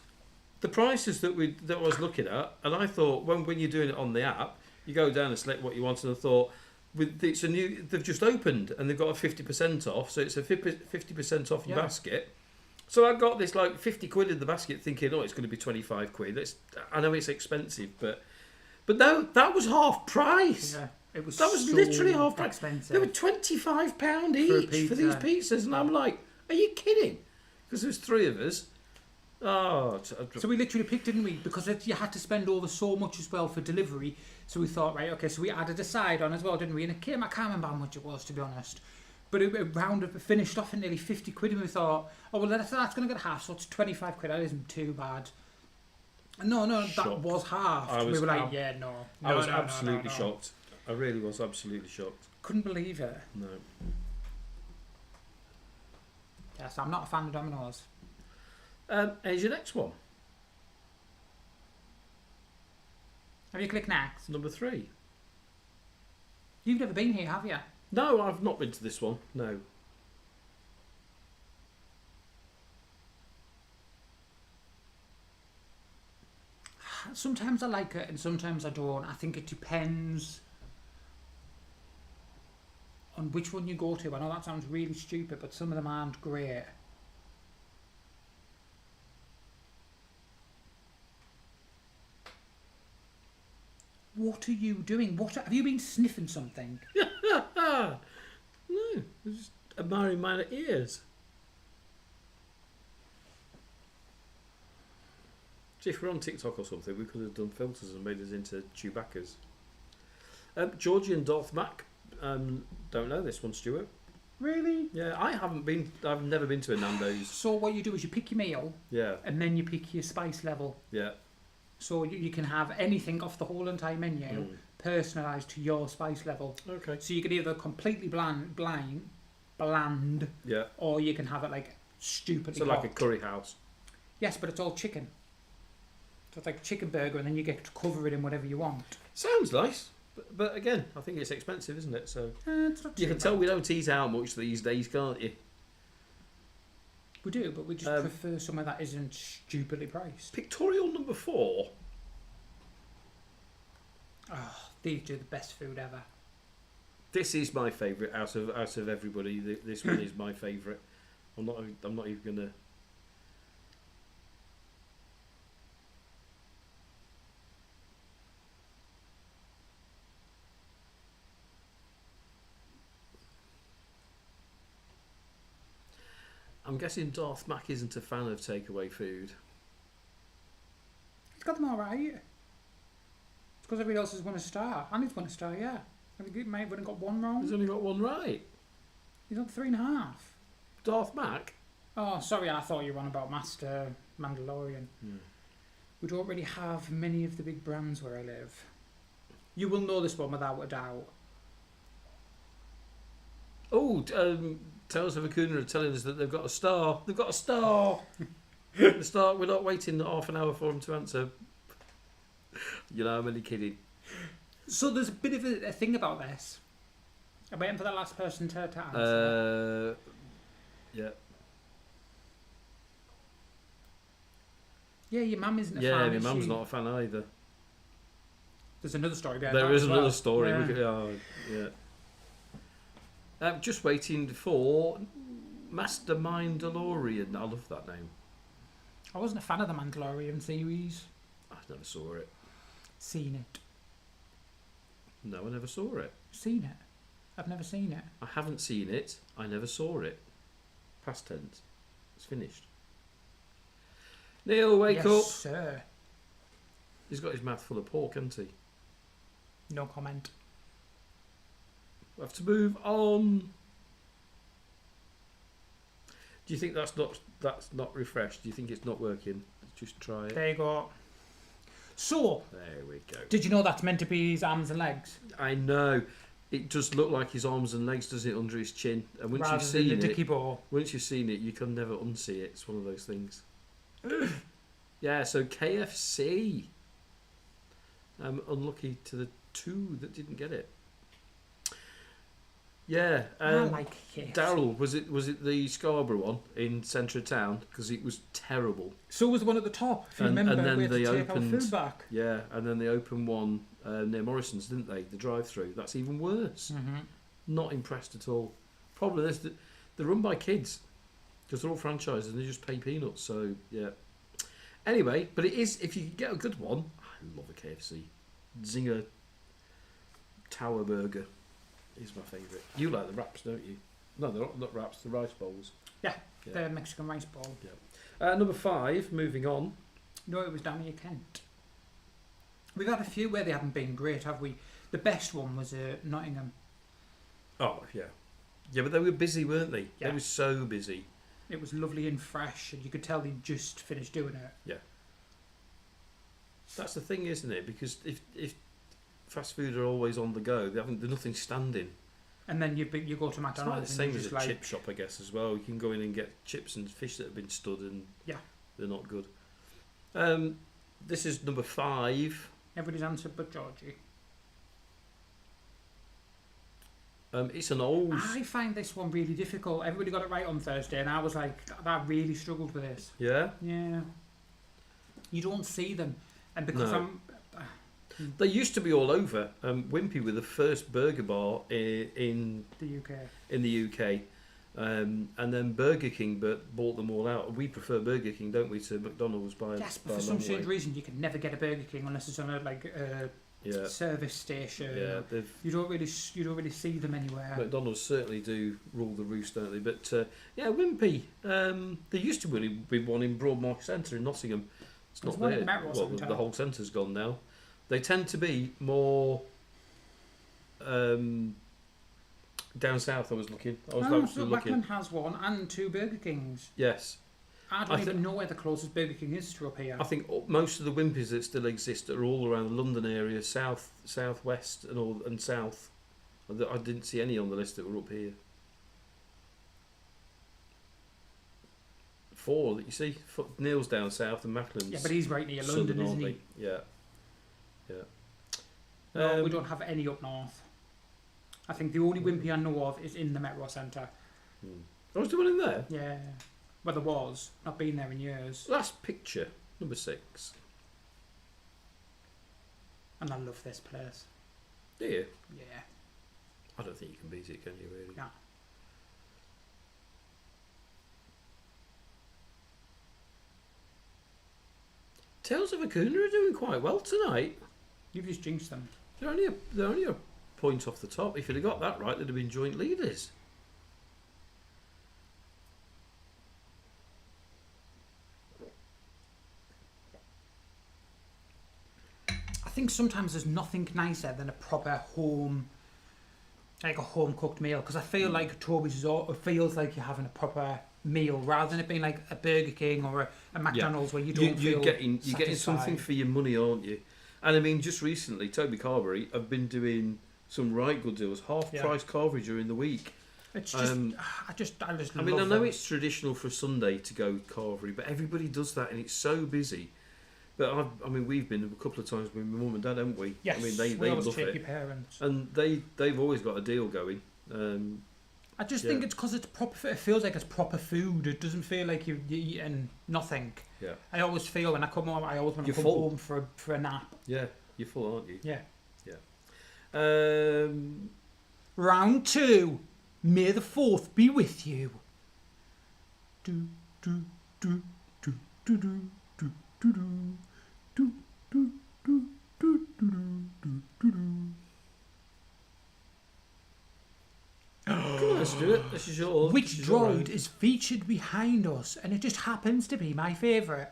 the prices that I was looking at, and I thought when you're doing it on the app, you go down and select what you want, and I thought they've just opened and they've got a 50% off, so it's a 50% off your basket. So I got this like 50 quid in the basket, thinking, oh, it's going to be 25 quid. I know it's expensive, but no, that was half price. Yeah. That was so literally half price. Expensive. They were £25 each for these pizzas, and I'm like, are you kidding? Because there's 3 of us. Oh, so we literally picked, didn't we? Because you had to spend over so much as well for delivery. So we thought, right, okay, so we added a side on as well, didn't we? And it came, I can't remember how much it was, to be honest. But it finished off at nearly 50 quid, and we thought, oh, well, that's going to get half, so it's 25 quid. That isn't too bad. No, shocked. That was half. We were like, yeah, no. I was absolutely shocked. I really was absolutely shocked. Couldn't believe it. No. Yeah, so I'm not a fan of Domino's. Here's your next one. Have you clicked next? Number 3. You've never been here, have you? No, I've not been to this one. No. Sometimes I like it and sometimes I don't. I think it depends on which one you go to. I know that sounds really stupid, but some of them aren't great. What are you doing? Have you been sniffing something? No, I'm just admiring my ears. See, if we're on TikTok or something, we could have done filters and made us into Chewbacca's. Georgie and Darth Mac. Don't know this one, Stuart. Really? Yeah, I've never been to a Nando's. So what you do is you pick your meal. Yeah. And then you pick your spice level. Yeah. So you can have anything off the whole entire menu personalised to your spice level. Okay. So you can either completely bland, yeah, or you can have it like stupidly so hot. like a curry house. Yes, but it's all chicken. So it's like a chicken burger, and then you get to cover it in whatever you want. Sounds nice, but again, I think it's expensive, isn't it? So it's not you can bad. tell we don't eat out much these days, can't you? We do, but we just prefer somewhere that isn't stupidly priced. Pictorial number 4. Oh, these do the best food ever. This is my favourite out of everybody. This one is my favourite. I'm not even gonna. I'm guessing Darth Mac isn't a fan of takeaway food. He's got them all right. It's because everybody else has won a star. And he's won a star, yeah. I think he might have only got one wrong. He's only got one right. He's on 3.5. Darth Mac? Oh, sorry, I thought you were on about Master Mandalorian. We don't really have many of the big brands where I live. You will know this one without a doubt. Oh, Tales of Akuna are telling us that they've got a star. They've got a star. The star. We're not waiting half an hour for them to answer. You know, I'm only kidding. So there's a bit of a thing about this. I'm waiting for the last person to answer. Yeah. Yeah, your mum isn't a fan. Yeah, my mum's not a fan either. There's another story behind There that is as another well. story. Yeah. Yeah. I'm just waiting for Mastermind DeLorean. I love that name. I wasn't a fan of the Mandalorian series. I never saw it. Seen it. No, I never saw it. Seen it. I've never seen it. I haven't seen it. I never saw it. Past tense. It's finished. Neil, wake yes, up. Sir. He's got his mouth full of pork, hasn't he? No comment. We have to move on. Do you think that's not refreshed? Do you think it's not working? Just try it. There you go. So, There we go. did you know that's meant to be his arms and legs? I know. It does look like his arms and legs, doesn't it, under his chin? And once Rather you've than seen the it, dicky ball. once you've seen it, you can never unsee it. It's one of those things. Yeah. So KFC. Unlucky to the 2 that didn't get it. Yeah. I like KFC. Daryl, was it the Scarborough one in centre of town? Because it was terrible. So was the one at the top. If you And remember, then we had they to take our opened- food back. Yeah, and then they opened one near Morrison's, didn't they? The drive-through. That's even worse. Mm-hmm. Not impressed at all. Problem is that they're run by kids because they're all franchises and they just pay peanuts. So yeah. Anyway, but it is, if you can get a good one. I love a KFC Zinger Tower Burger is my favourite. You like the wraps, don't you? No, they're not wraps. The rice bowls. Yeah, Yeah. the Mexican rice bowl. Number 5. Moving on. No, it was down near Kent. We've had a few where they haven't been great, have we? The best one was Nottingham. Oh yeah, yeah, but they were busy, weren't they? Yeah. They were so busy. It was lovely and fresh, and you could tell they'd just finished doing it. That's the thing, isn't it? Because if fast food are always on the go, there's nothing standing. And then you go to It's like the McDonald's and same you're as just a like, chip shop, I guess, as well. You can go in and get chips and fish that have been stood, and Yeah. they're not good. This is number 5. everybody's answered but Georgie. It's an old. I find this one really difficult. Everybody got it right on Thursday, and I was like, I really struggled with this. Yeah. Yeah. You don't see them, and because No. They used to be all over. Wimpy were the first burger bar in the UK. the UK. And then Burger King bought them all out. We prefer Burger King, don't we, to McDonald's by Yes, by but a for some long strange way. reason, you can never get a Burger King unless it's on a Yeah, service station. yeah. They've You don't really see them anywhere. McDonald's certainly do rule the roost, don't they? But yeah, Wimpy. There used to really be one in Broadmark Centre in Nottingham. It's There's not one there. in Melrose Well, Centre. the whole centre's gone now. They tend to be more down south. I was looking. I was so actually looking. Blackman has one and 2 Burger Kings. Yes, I don't even know where the closest Burger King is to up here. I think most of the Wimpies that still exist are all around the London area, southwest, and south. I didn't see any on the list that were up here. 4 that you see. Neil's down south and Macklin's. Yeah, but he's right near southern, London, isn't aren't he? they? Yeah. No, we don't have any up north. I think the only Wimpy I know of is in the Metro Centre. Oh, was there one in there? Yeah. Well, there was. Not been there in years. Last picture, number 6. And I love this place. Do you? Yeah. I don't think you can beat it, can you, really? No. Tales of Acuna are doing quite well tonight. You've just jinxed them. They're only a point off the top. If you'd have got that right, they'd have been joint leaders. I think sometimes there's nothing nicer than a proper home, like a home cooked meal. Because I feel like Toby's it feels like you're having a proper meal rather than it being like a Burger King or a McDonald's where you don't you're feel getting satisfied. something for your money, aren't you? And I mean, just recently, Toby Carberry have been doing some right good deals, half-price Carvery during the week. It's just, I just. I love mean, I know them. it's traditional for Sunday to go Carvery, but everybody does that, and it's so busy. But I mean, we've been a couple of times with my mum and dad, haven't we? Yes, I mean, they we always love take it, your parents. and they've always got a deal going. I just Yeah. think it's because it's proper. It feels like it's proper food. It doesn't feel like you're eating nothing. Yeah, I always feel when I come home. I always want to You're come full. home for a nap. yeah, you're full, aren't you? Yeah. Round 2. May the 4th be with you. Do do do do Come on, let's do it. This is yours. Which This is your droid round. is featured behind us? And it just happens to be my favourite.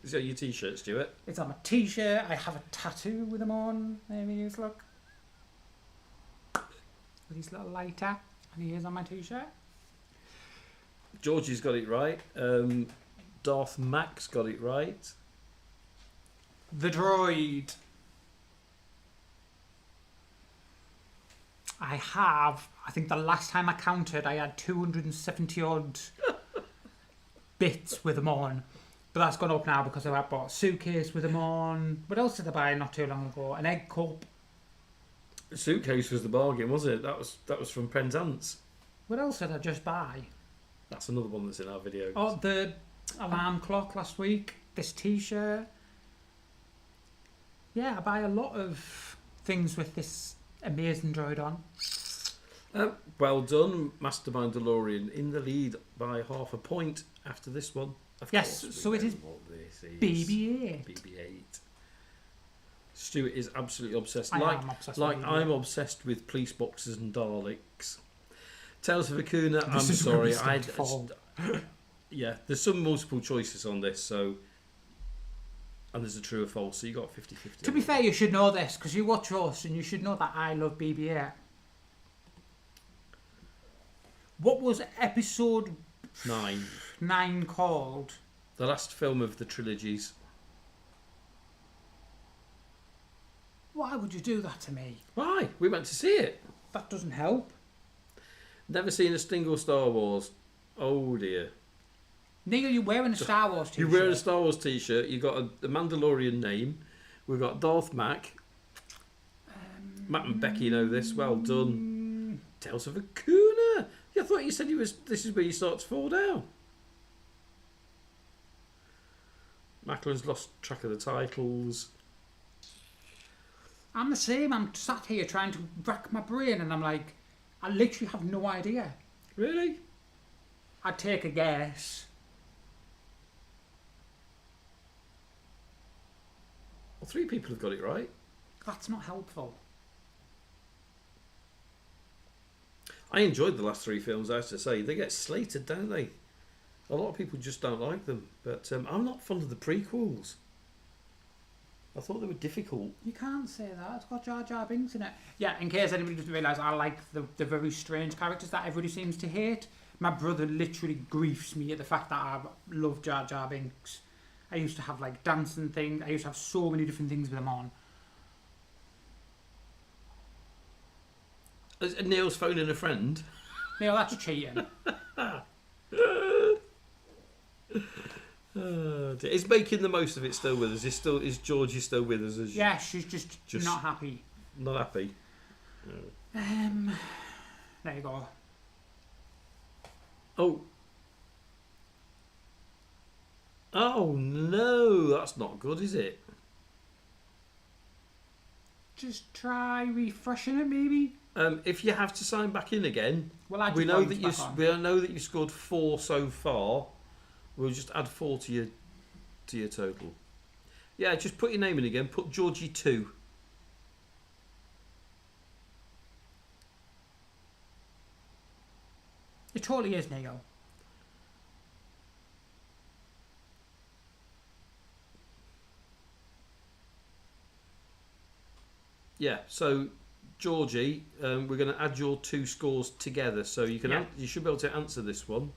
Is that your t-shirt, Stuart? It's on my t-shirt. I have a tattoo with them on. There he is, look. With his little lighter. And he is on my t-shirt. Georgie's got it right. Darth Max got it right. The droid. I think the last time I counted, I had 270 odd bits with them on. But that's gone up now because I bought a suitcase with them on. What else did I buy not too long ago? An egg cup. The suitcase was the bargain, wasn't it? That was from Penzance. What else did I just buy? That's another one that's in our video. Oh, the alarm clock last week. This t-shirt. Yeah, I buy a lot of things with this amazing droid on. Well done, Mastermind DeLorean, in the lead by half a point after this one. Of Yes, course we so it know is what this is. BB-8. BB-8. Stuart is absolutely obsessed. I like am obsessed like with I'm obsessed with police boxes and Daleks. Tales of Akuna, I'm This is where we sorry. start to fall. Yeah, there's some multiple choices on this, so... And there's a true or false, so you got 50-50. To be fair, you should know this, because you watch us and you should know that I love BB-8. What was episode 9 called? The last film of the trilogies. Why would you do that to me? Why? We went to see it. That doesn't help. Never seen a single Star Wars. Oh dear. Neil, you're wearing a Star Wars t-shirt. You wear a Star Wars t-shirt, you got a Mandalorian name, we've got Darth Mac. Matt and Becky know this, well done. Tales of Akuna. I thought you said this is where you start to fall down. Macklin's lost track of the titles. I'm the same. I'm sat here trying to rack my brain and I'm like, I literally have no idea. Really? I'd take a guess. Well, 3 people have got it right. That's not helpful. I enjoyed the last 3 films, I have to say. They get slated, don't they? A lot of people just don't like them. But I'm not fond of the prequels. I thought they were difficult. You can't say that. It's got Jar Jar Binks in it. Yeah, in case anybody doesn't realise, I like the very strange characters that everybody seems to hate. My brother literally griefs me at the fact that I love Jar Jar Binks. I used to have like dancing things. I used to have so many different things with him on. Is Neil's phoning a friend? Neil, that's cheating. Is making the most of it still with us? Is Georgie still with us? Yeah, she's just not happy. Not happy. No. There you go. Oh no, that's not good, is it? Just try refreshing it, maybe. If you have to sign back in again, Well, we know that you scored 4 so far. We'll just add 4 to your total. Yeah, just put your name in again. Put Georgie 2. It totally is, Neil. Yeah, so Georgie, we're going to add your 2 scores together, so you can you should be able to answer this one.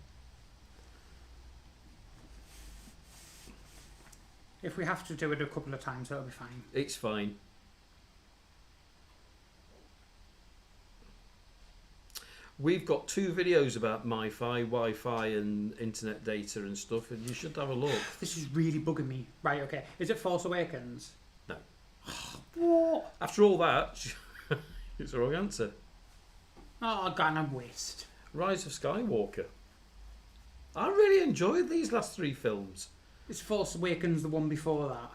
If we have to do it a couple of times, that'll be fine. It's fine. We've got 2 videos about MiFi, Wi-Fi and internet data and stuff, and you should have a look. This is really bugging me. Right, okay. Is it Force Awakens? No. What? After all that, it's the wrong answer. Oh, God, I'm waste. Rise of Skywalker. I really enjoyed these last 3 films. Is Force Awakens the one before that?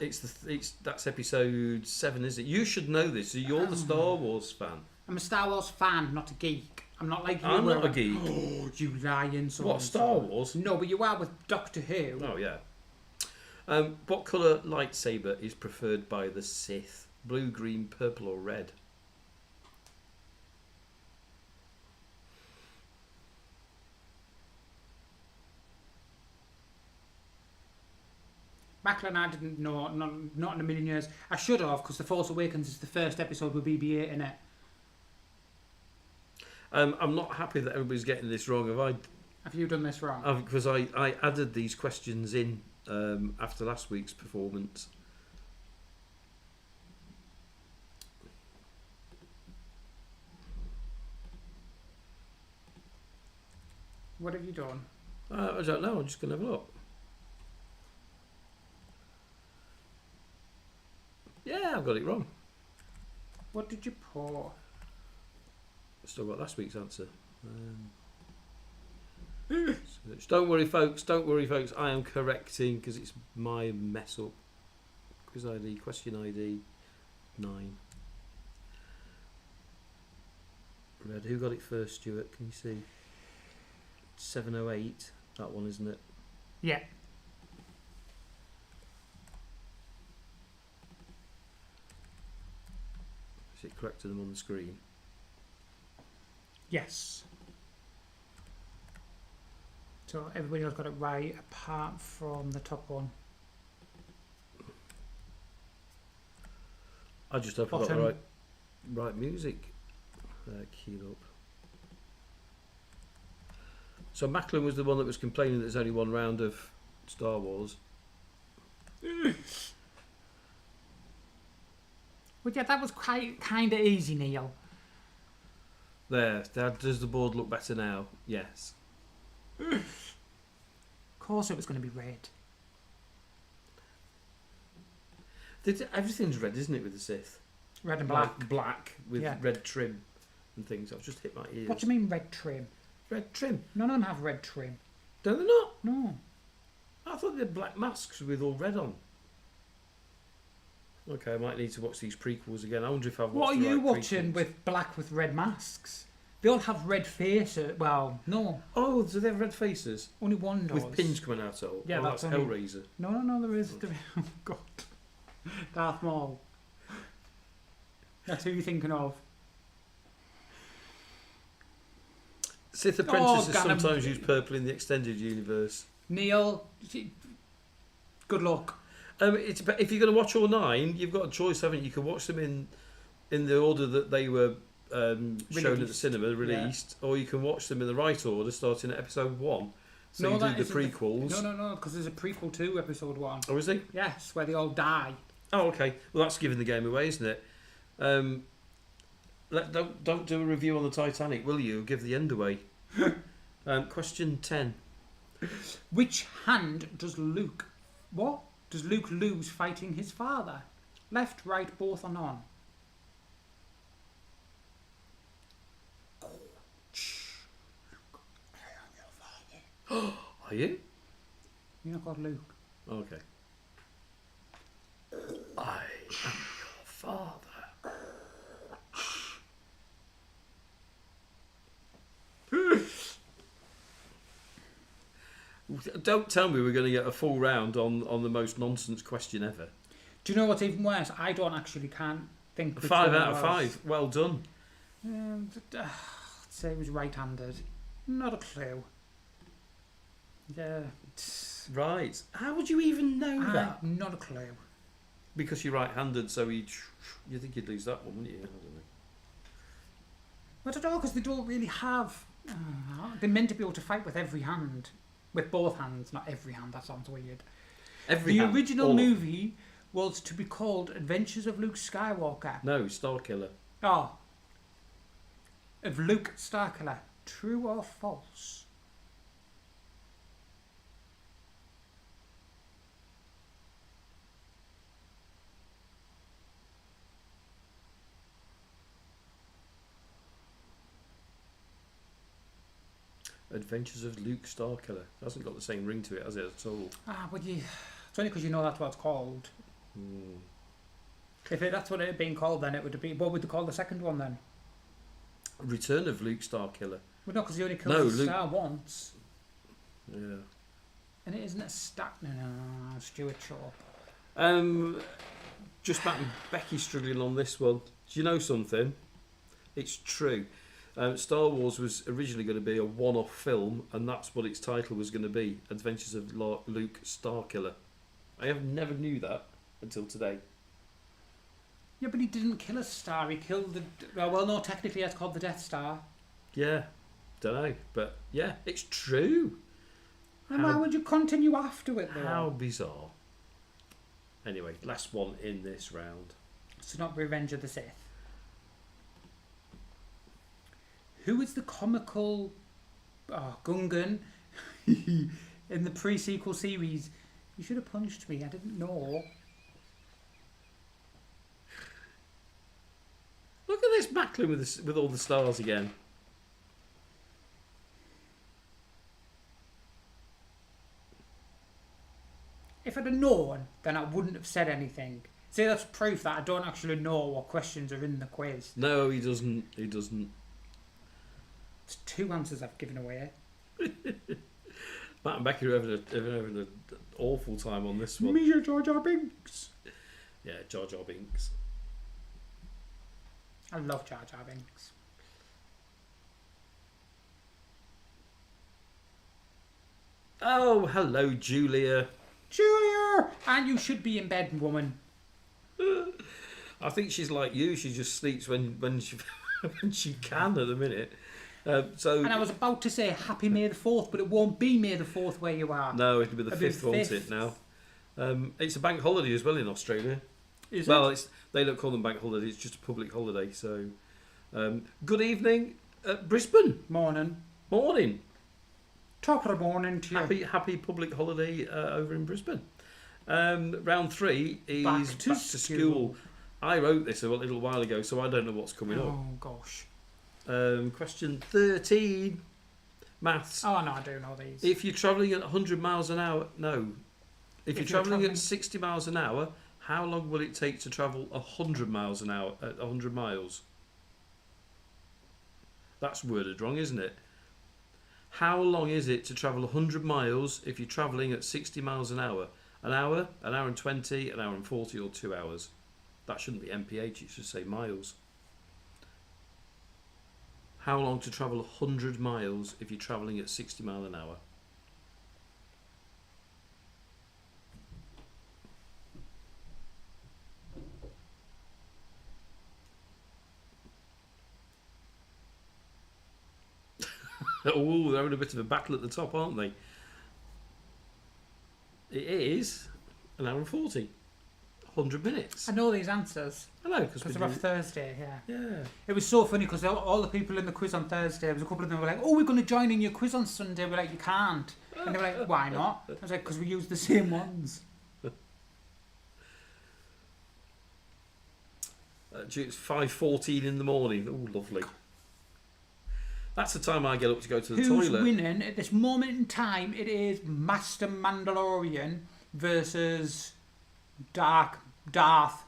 That's episode 7, is it? You should know this. So you're the Star Wars fan. I'm a Star Wars fan, not a geek. I'm not like you. I'm not a geek. Oh, you lying. What, Star Wars? No, but you are with Doctor Who. Oh, yeah. What colour lightsaber is preferred by the Sith? Blue, green, purple, or red? Macklin, I didn't know, not in a million years. I should have, because The Force Awakens is the first episode with BB-8 in it. I'm not happy that everybody's getting this wrong. Have you done this wrong? Because I added these questions in after last week's performance. What have you done? I don't know. I'm just going to have a look. Yeah, I've got it wrong. What did you pour? Still got last week's answer. Don't worry, folks. Don't worry, folks. I am correcting because it's my mess up. Quiz ID, question ID 9. Red. Who got it first, Stuart? Can you see? 708. That one, isn't it? Yeah. Is it correct to them on the screen? Yes. So everybody else got it right apart from the top one. I just hope I got the right music keyed up. So Macklin was the one that was complaining that there's only one round of Star Wars. Well, yeah, that was quite kind of easy, Neil. There. Does the board look better now? Yes. Of course it was going to be red. Everything's red, isn't it, with the Sith? Red and black. Black with Yeah. red trim and things. I've just hit my ears. What do you mean red trim? Red trim? None of them have red trim. Don't they not? No. I thought they had black masks with all red on. Okay, I might need to watch these prequels again. I wonder if I've watched What are the you right watching prequels. with black with red masks? They all have red faces. Well, no. Oh, so they have red faces? Only one does. With pins coming out of. Yeah, oh, that's that's only- Hellraiser. No, there is. Oh, God. Darth Maul. That's who you're thinking of. Sith apprentices Ganem. sometimes use purple in the extended universe. Neil, good luck. If you're going to watch all 9, you've got a choice, haven't you? You can watch them in the order that they were shown at the cinema, released, or you can watch them in the right order, starting at episode 1. So you do the prequels. No, because there's a prequel to episode 1. Oh, is there? Yes, where they all die. Oh, okay. Well, that's giving the game away, isn't it? Don't do a review on the Titanic, will you? Give the end away. Question 10. Which hand does Luke... What? Does Luke lose fighting his father? Left, right, both, or none? Are you? You're not called Luke. Okay. I am your father. Don't tell me we're going to get a full round on the most nonsense question ever. Do you know what's even worse? I can't think. 5 out of 5. Well done. I'd say he was right-handed. Not a clue. Yeah. Right. How would you even know that? Not a clue. Because you're right-handed, so you think you'd lose that one, wouldn't you? I don't know. I don't know, because they don't really have... they're meant to be able to fight with every hand. With both hands, not every hand. That sounds weird. The Original movie was to be called Adventures of Luke Skywalker. No, Starkiller. Oh. Of Luke Starkiller. True or false? Adventures of Luke Starkiller. It hasn't got the same ring to it, has it, at all? But it's only because you know that's what it's called. If that's what it had been called, then it would be... What would they call the second one, then? Return of Luke Starkiller. Well, no, because he only killed the Luke... star once. Yeah. And it isn't a stack. No, Stuart Shaw. Just Matt and Becky struggling on this one. Do you know something? It's true. Star Wars was originally going to be a one-off film, and that's what its title was going to be: Adventures of Luke Starkiller. I never knew that until today. Yeah, but he didn't kill a star. He killed the. Well, no, technically it's called the Death Star. Yeah, don't know, but yeah, it's true. And why would you continue after it, though? How bizarre. Anyway, last one in this round. So not Revenge of the Sith. Who is the comical Gungan in the pre-sequel series? You should have punched me. I didn't know. Look at this Macklin with all the stars again. If I'd have known, then I wouldn't have said anything. See, that's proof that I don't actually know what questions are in the quiz. No, he doesn't. He doesn't. It's 2 answers I've given away. Matt and Becky are having an awful time on this one. Me and Jar Jar Binks. Yeah, Jar Jar Binks. I love Jar Jar Binks. Oh, hello, Julia. Julia! And you should be in bed, woman. I think she's like you. She just sleeps when she when she can at the minute. And I was about to say Happy May the 4th, but it won't be May the 4th where you are. No, it'll be the 5th, won't it, now? It's a bank holiday as well in Australia. Is it? They don't call them bank holidays, it's just a public holiday. So, good evening, Brisbane. Morning. Morning. Top of the morning to you. Happy public holiday over in Brisbane. Round 3 is back to school. I wrote this a little while ago, so I don't know what's coming up. Oh, gosh. Question 13. Maths. Oh, no, I do know these. If you're travelling at 100 miles an hour... No. If you're travelling at 60 miles an hour, how long will it take to travel 100 miles an hour at 100 miles? That's worded wrong, isn't it? How long is it to travel 100 miles if you're travelling at 60 miles an hour? An hour and 20, an hour and 40, or 2 hours? That shouldn't be mph, it should say miles. How long to travel 100 miles if you're travelling at 60 miles an hour? Oh, they're having a bit of a battle at the top, aren't they? It is an hour and 40. 100 minutes. I know these answers. I know, because they're off Thursday, yeah. Yeah. It was so funny because all the people in the quiz on Thursday, there was a couple of them who were like, oh, we're going to join in your quiz on Sunday. We're like, you can't. And they were like, why not? I was like, because we use the same ones. It's 5:14 in the morning. Oh, lovely. That's the time I get up to go to the toilet. Who's winning at this moment in time? It is Master Mandalorian versus Darth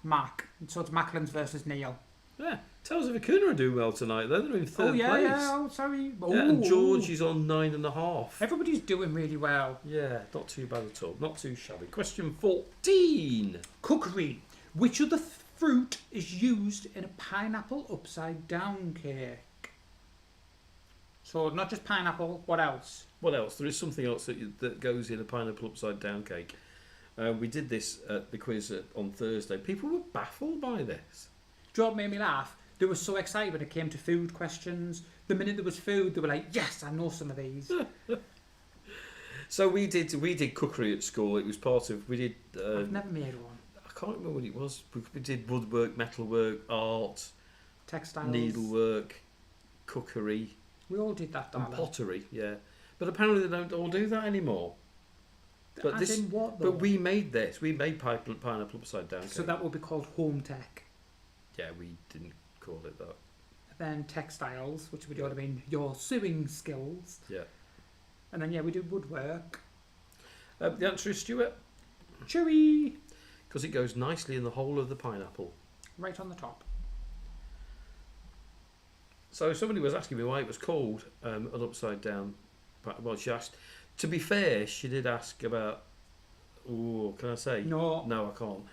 Mac. So it's Macklin's versus Neil. Yeah. Tales of Akuna are doing well tonight. They're in third place. Yeah. Oh, sorry. Yeah, and George is on 9.5. Everybody's doing really well. Yeah, not too bad at all. Not too shabby. Question 14. Cookery. Which other fruit is used in a pineapple upside down cake? So not just pineapple. What else? What else? There is something else that goes in a pineapple upside down cake. We did this at the quiz on Thursday. People were baffled by this. Do you know what made me laugh? They were so excited when it came to food questions. The minute there was food, they were like, yes, I know some of these. So we did cookery at school. It was part of... We did... I've never made one. I can't remember what it was. We did woodwork, metalwork, art... Textiles. Needlework, cookery... We all did that, darling. And pottery, yeah. But apparently they don't all do that anymore. But As in what, though? But we made this. We made pineapple upside down cake. So that would be called home tech. Yeah, we didn't call it that. Then textiles, which would have been your sewing skills. Yeah. And then, we did woodwork. The answer is Stuart. Chewy! Because it goes nicely in the whole of the pineapple. Right on the top. So somebody was asking me why it was called an upside down. Well, she asked, To be fair, she did ask about. Oh, can I say? No. No, I can't.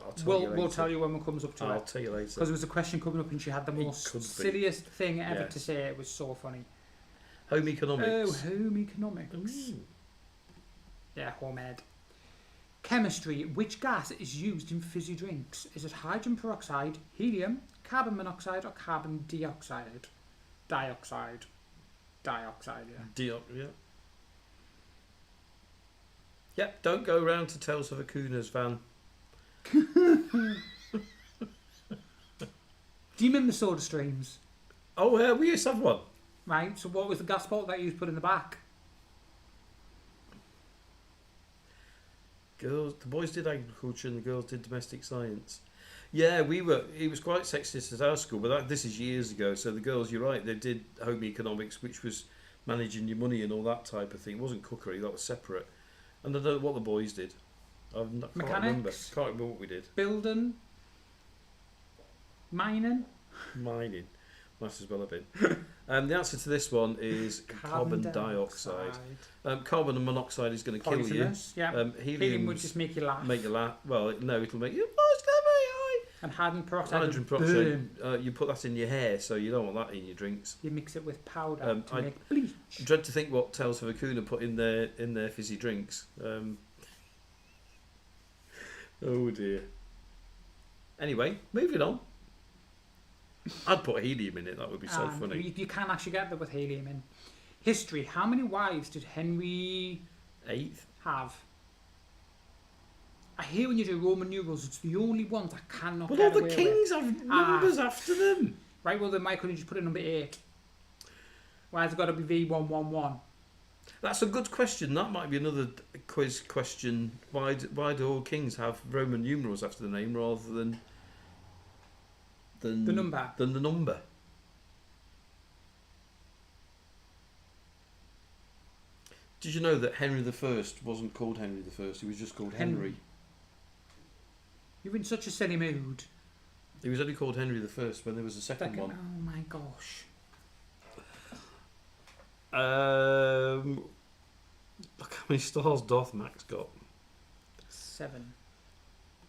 I'll tell you later. We'll tell you when it comes up to I'll it. tell you later. Because there was a question coming up and she had the most silliest thing ever to say. It was so funny. Home economics. Oh, home economics. Ooh. Yeah, home ed. Chemistry. Which gas is used in fizzy drinks? Is it hydrogen peroxide, helium, carbon monoxide, or carbon dioxide? Dioxide, yeah. Yeah. Yep, don't go round to Tales of a Cooner's van. Do you remember soda streams? Oh, yeah, we used to have one. Right, so what was the gas bottle that you put in the back? Girls, the boys did agriculture and the girls did domestic science. Yeah, it was quite sexist at our school, but this is years ago. So the girls, you're right, they did home economics, which was managing your money and all that type of thing. It wasn't cookery, that was separate. And I don't know what the boys did. I can't remember. Can't remember what we did. Building. Mining. Might as well have been. The answer to this one is carbon dioxide. Carbon monoxide is going to kill you. Yeah. Helium would just make you laugh. Well, no, it'll make you. Oh, it's going very high. And hydrogen peroxide. Hydrogen peroxide. You put that in your hair, so you don't want that in your drinks. You mix it with powder to make bleach. I dread to think what Tales of a Cooner put in their fizzy drinks. Oh dear. Anyway, moving on. I'd put helium in it. That would be so funny. You can actually get that with helium in. History. How many wives did Henry VIII have? I hear when you do Roman numerals, it's the only ones I cannot But get all away the kings with. have numbers after them. Right, well then why couldn't you just put in number 8? Why has it got to be V111? That's a good question. That might be another quiz question. Why do all kings have Roman numerals after the name rather than the number? Than the number. Did you know that Henry I wasn't called Henry I? He was just called Henry. You're in such a silly mood. He was only called Henry I when there was a second one. Oh my gosh. Look how many stars Darth Max got. 7.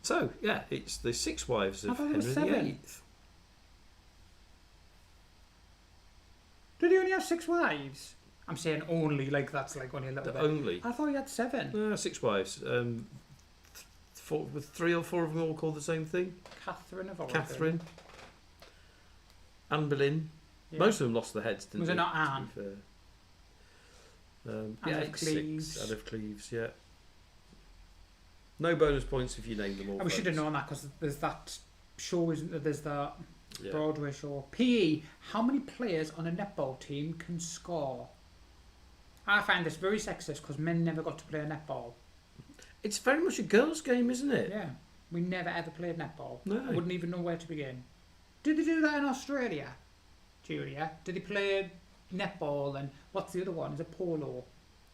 So, yeah, it's the 6 wives of Henry VIII. Did he only have 6 wives? I'm saying only, like that's like only a little bit. Only. I thought he had 7. 6 wives. 3 or 4 of them all called the same thing. Catherine. Anne Boleyn. Yeah. Most of them lost their heads, didn't they? Was it not Anne? Anne of Cleves. Anne of Cleves, yeah. No bonus points if you name them all. We should have known that because there's that show, isn't there? There's that Broadway show. PE. How many players on a netball team can score? I find this very sexist because men never got to play a netball. It's very much a girls' game, isn't it? Yeah. We never ever played netball. No. I wouldn't even know where to begin. Did they do that in Australia? Julia? Did they play netball and what's the other one? Is it polo?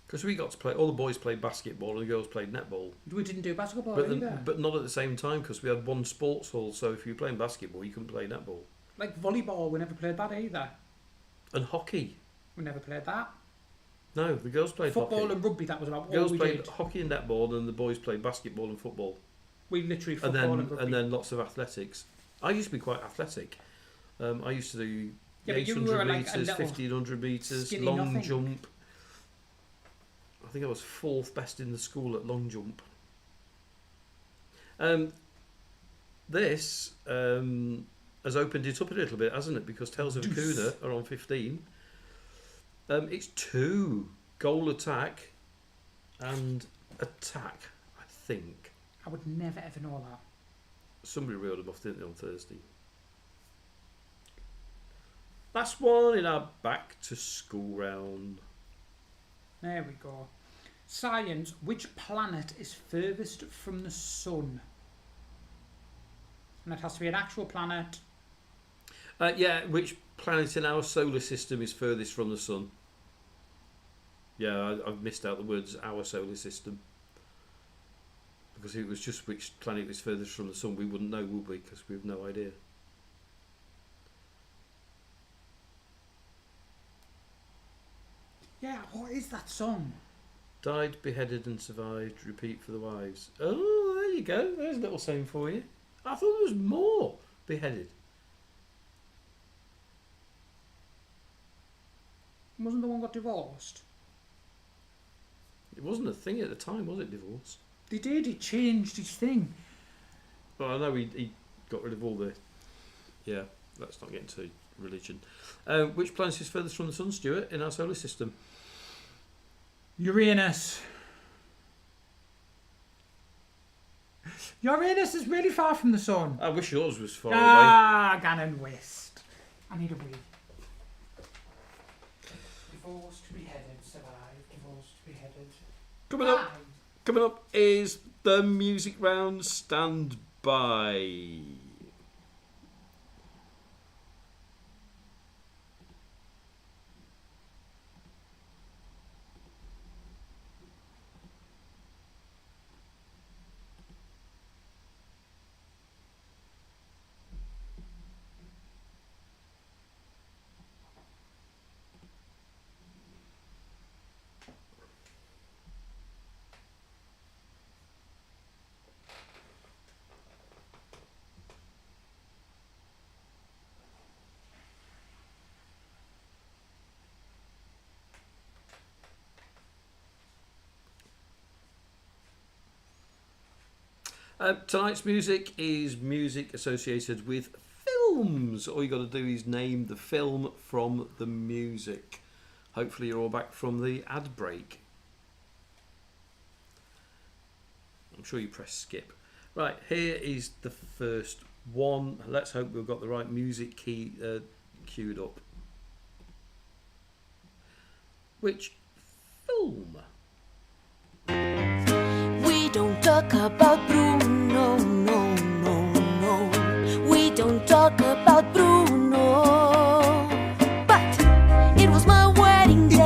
Because we got to play, all the boys played basketball and the girls played netball. We didn't do basketball either. But not at the same time because we had one sports hall, so if you were playing basketball you couldn't play netball. Like volleyball, we never played that either. And hockey. We never played that. No, the girls played football hockey. And rugby, that was about all girls played hockey and netball and the boys played basketball and football. We literally football and rugby. And then lots of athletics. I used to be quite athletic. I used to do 800 metres, 1500 metres, long jump. I think I was 4th best in the school at long jump. This has opened it up a little bit, hasn't it? Because Tales of a Cooner are on 15. It's 2 goal attack and attack, I think. I would never ever know that. Somebody reeled them off, didn't they, on Thursday? Last one in our back to school round. There we go. Science. Which planet is furthest from the sun? And it has to be an actual planet. Yeah, which planet in our solar system is furthest from the sun? Yeah, I've missed out the words our solar system. Because if it was just which planet is furthest from the sun, we wouldn't know, would we? Because we have no idea. Yeah, what is that song? Died, beheaded and survived. Repeat for the wives. Oh, there you go. There's a little saying for you. I thought there was more. Beheaded. Wasn't the one got divorced? It wasn't a thing at the time, was it, divorce? He did, he changed his thing. Well, I know he got rid of all the... Yeah, let's not get into religion. Which planet is furthest from the sun, Stuart, in our solar system? Uranus. Uranus is really far from the sun. I wish yours was far away. Gannon West. I need a wee. Divorced, beheaded, survived. Divorced, beheaded. Coming up is the music round. Stand by. Tonight's music is music associated with films. All you got to do is name the film from the music. Hopefully you're all back from the ad break. I'm sure you press skip. Right, here is the first one. Let's hope we've got the right music key queued up. Which film? We don't talk about Bruno, no, no, no. We don't talk about Bruno. But it was my wedding day.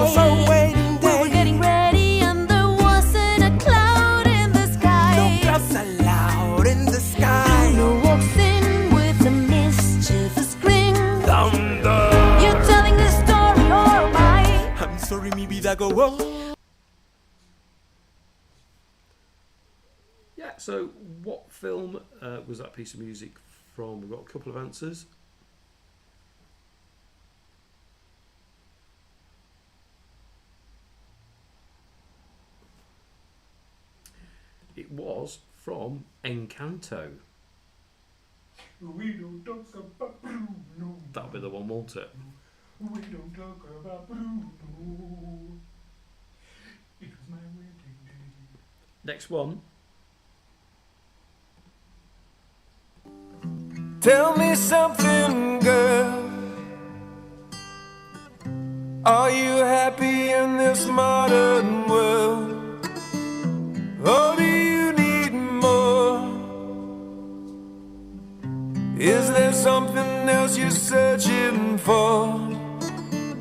We were getting ready and there wasn't a cloud in the sky. No clouds allowed in the sky. Bruno walks in with a mischievous grin. Thunder. You're telling the story or am I? I'm sorry, maybe that go wrong. So, what film was that piece of music from? We've got a couple of answers. It was from Encanto. We don't talk about Bruno. That'll be the one, won't it? We don't talk about Bruno. It was my wedding day. Next one. Tell me something, girl. Are you happy in this modern world? Or do you need more? Is there something else you're searching for?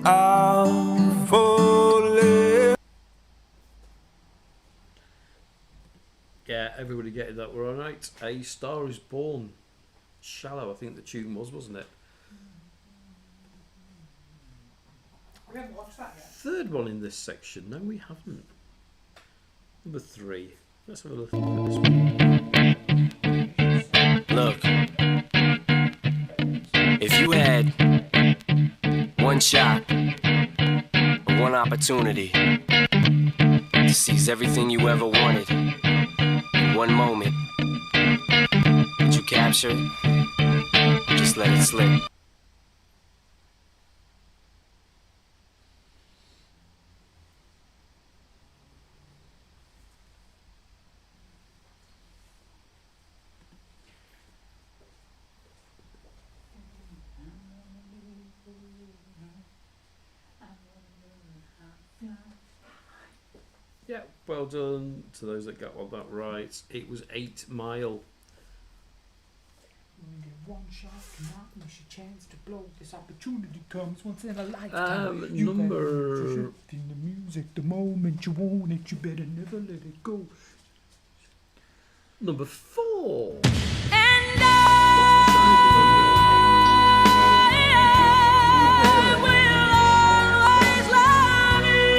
I'm falling. Yeah, everybody getting that. We're all right. A Star is Born. Shallow, I think the tune was, wasn't it? We haven't watched that yet. Third one in this section. No, we haven't. Number 3. Let's have a look at this one. Look, if you had one shot, or one opportunity to seize everything you ever wanted in one moment, would you capture it? Or just let it slip? Yeah, well done to those that got all that right. It was 8 Mile. We get one shot, not miss a chance to blow. This opportunity comes once in a lifetime. You Number... better shift in the music the moment you want it. You better never let it go. Number 4. And I will always love you.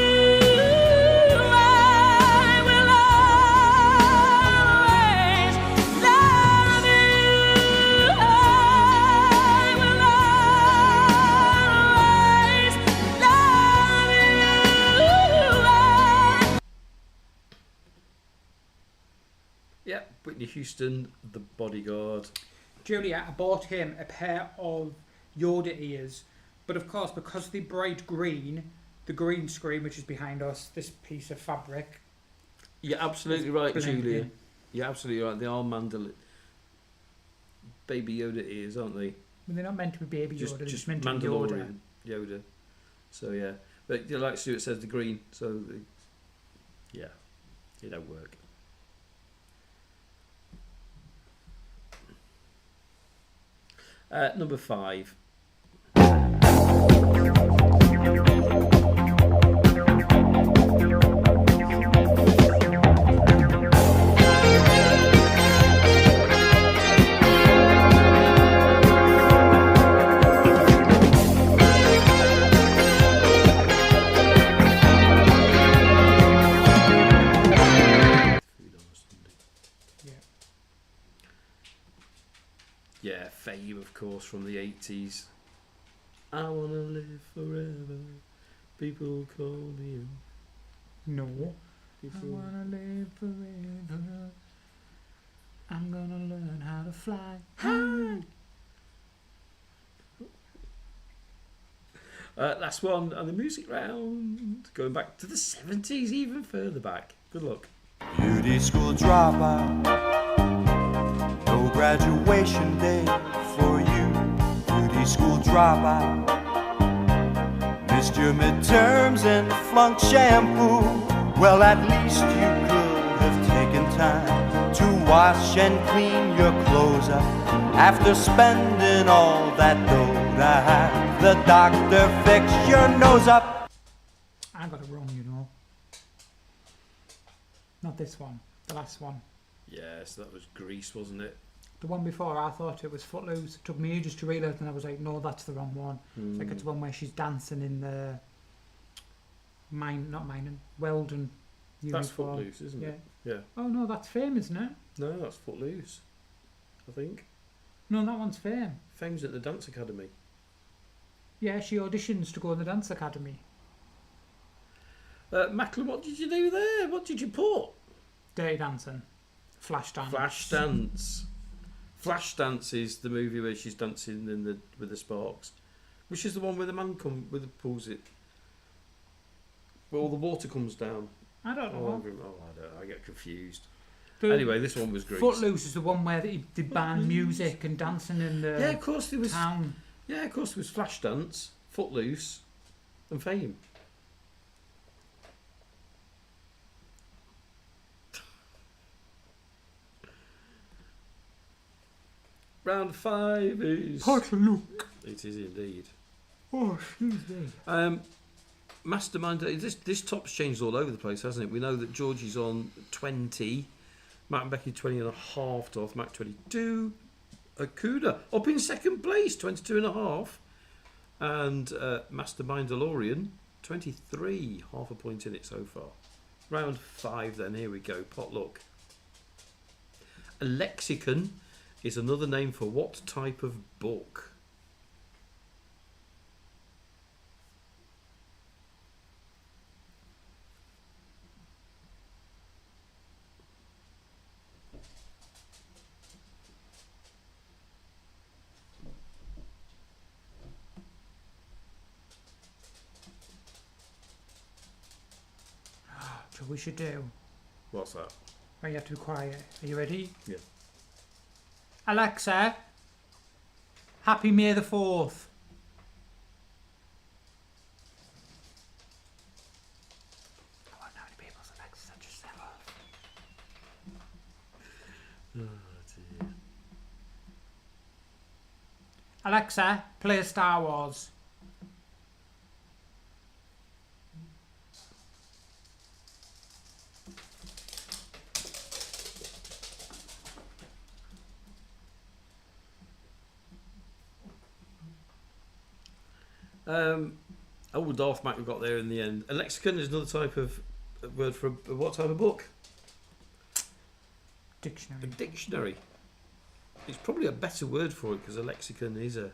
Houston, the bodyguard. Julia, I bought him a pair of Yoda ears, but of course, because they're bright green, the green screen, which is behind us, this piece of fabric. You're absolutely right, brilliant, Julia. yeah. You're absolutely right. They are Baby Yoda ears, aren't they? Well, they're not meant to be baby Yoda, they're just meant to be Mandalorian Yoda. Yoda. So yeah, but like Stuart says, the green. So yeah, it don't work. Number 5. Yeah, Fame, of course, from the 80s. I wanna live forever. People call me. No. People... I wanna live forever. I'm gonna learn how to fly high. Last one on the music round. Going back to the 70s, even further back. Good luck. Beauty school dropout, no graduation day for you. Beauty school dropout, missed your midterms and flunked shampoo. Well, at least you could have taken time to wash and clean your clothes up after spending all that dough to have the doctor fix your nose up. I got it wrong, you know. Not this one, the last one. Yes, that was Grease, wasn't it? The one before, I thought it was Footloose. It took me ages to realise, and I was like, no, that's the wrong one. It's like it's the one where she's dancing in the Weldon uniform. That's Footloose, isn't it? Yeah. Oh no, that's Fame, isn't it? No, that's Footloose, I think. No, that one's Fame. Fame's at the Dance Academy. Yeah, she auditions to go in the dance academy. Macklin, what did you do there? What did you put? Dirty Dancing. Flashdance. Flashdance. Flashdance is the movie where she's dancing with the sparks, which is the one where the man pulls it, where all the water comes down. I don't know. I get confused. The Anyway, this one was Grease. Footloose is the one where they ban music and dancing in the Yeah, of course there was. town. Yeah, of course there was Flashdance, Footloose, and Fame. Round 5 is. Look. It is indeed. Oh, excuse me. Mastermind. This top's changed all over the place, hasn't it? We know that Georgie's on 20, Matt and Becky 20 and a half to off, Mac 22, Akuda up in second place, 22 and a half, and Mastermind DeLorean 23, half a point in it so far. Round 5 then, here we go, potluck. A lexicon is another name for what type of book? So we should do. What's that? Oh, you have to be quiet. Are you ready? Yeah. Alexa, Happy May the 4th. I wonder how many people's Alexas I just set off. Oh dear. Alexa, play Star Wars. Darth Mac we got there in the end. A lexicon is another type of word for what type of book? Dictionary. A dictionary. It's probably a better word for it because a lexicon is a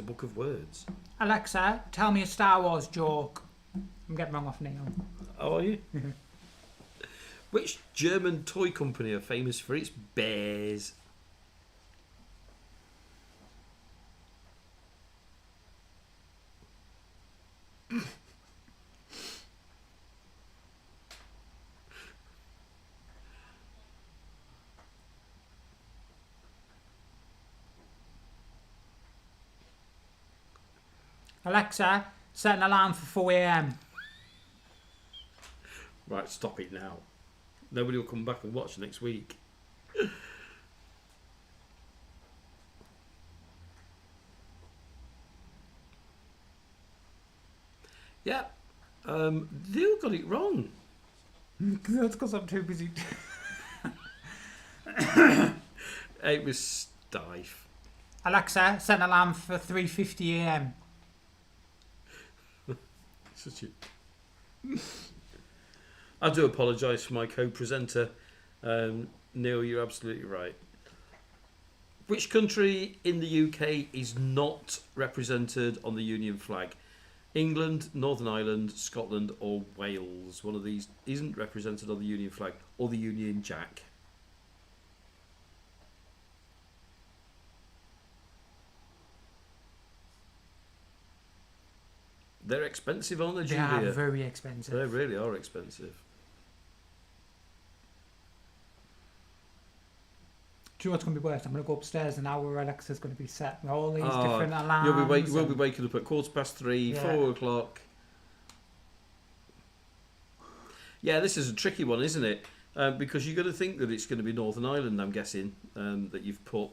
book of words. Alexa, tell me a Star Wars joke. I'm getting wrong off Neil. Oh, are you? Which German toy company are famous for its bears? Alexa, set an alarm for 4 a.m. Right, stop it now. Nobody will come back and watch next week. Yeah, they all got it wrong. That's because I'm too busy. It was Stife. Alexa, set an alarm for 3:50 a.m. Such a... I do apologise for my co-presenter. Neil, you're absolutely right. Which country in the UK is not represented on the Union flag? England, Northern Ireland, Scotland or Wales? One of these isn't represented on the Union flag or the Union Jack. They're expensive, aren't they, They Julia? are very expensive. They really are expensive. Do you know what's going to be worse? I'm going to go upstairs and our Alexa's going to be set with all these different alarms. We'll be waking up at 3:15, Yeah. 4 o'clock. Yeah, this is a tricky one, isn't it? Because you've got to think that it's going to be Northern Ireland, I'm guessing, that you've put.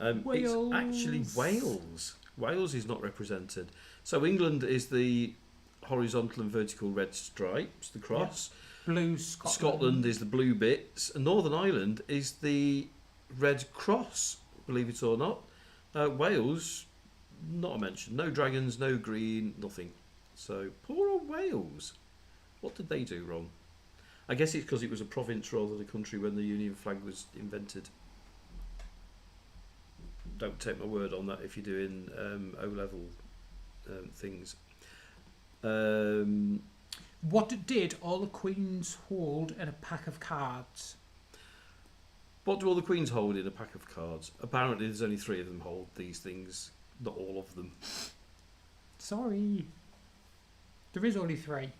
Wales. It's actually Wales. Wales is not represented. So England is the horizontal and vertical red stripes, the cross. Blue Scotland. Scotland is the blue bits. And Northern Ireland is the red cross, believe it or not. Wales, not a mention. No dragons, no green, nothing. So poor old Wales. What did they do wrong? I guess it's because it was a province rather than a country when the Union flag was invented. Don't take my word on that if you're doing O-level things. What did all the queens hold in a pack of cards? What do all the queens hold in a pack of cards? Apparently there's only 3 of them hold these things. Not all of them. Sorry. There is only 3.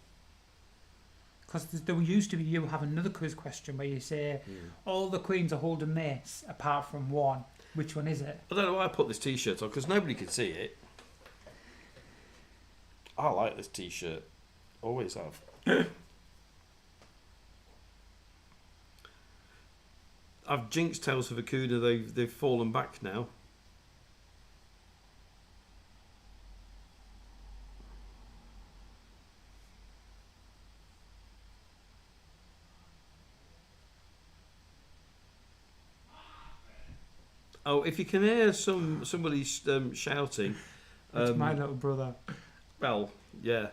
Because there used to be, you have another quiz question where you say, all the queens are holding this apart from one. Which one is it? I don't know why I put this t-shirt on because nobody can see it. I like this t-shirt. Always have. I've jinxed Tales of Akuna. They've fallen back now. Oh, if you can hear somebody shouting, It's my little brother. well, yeah,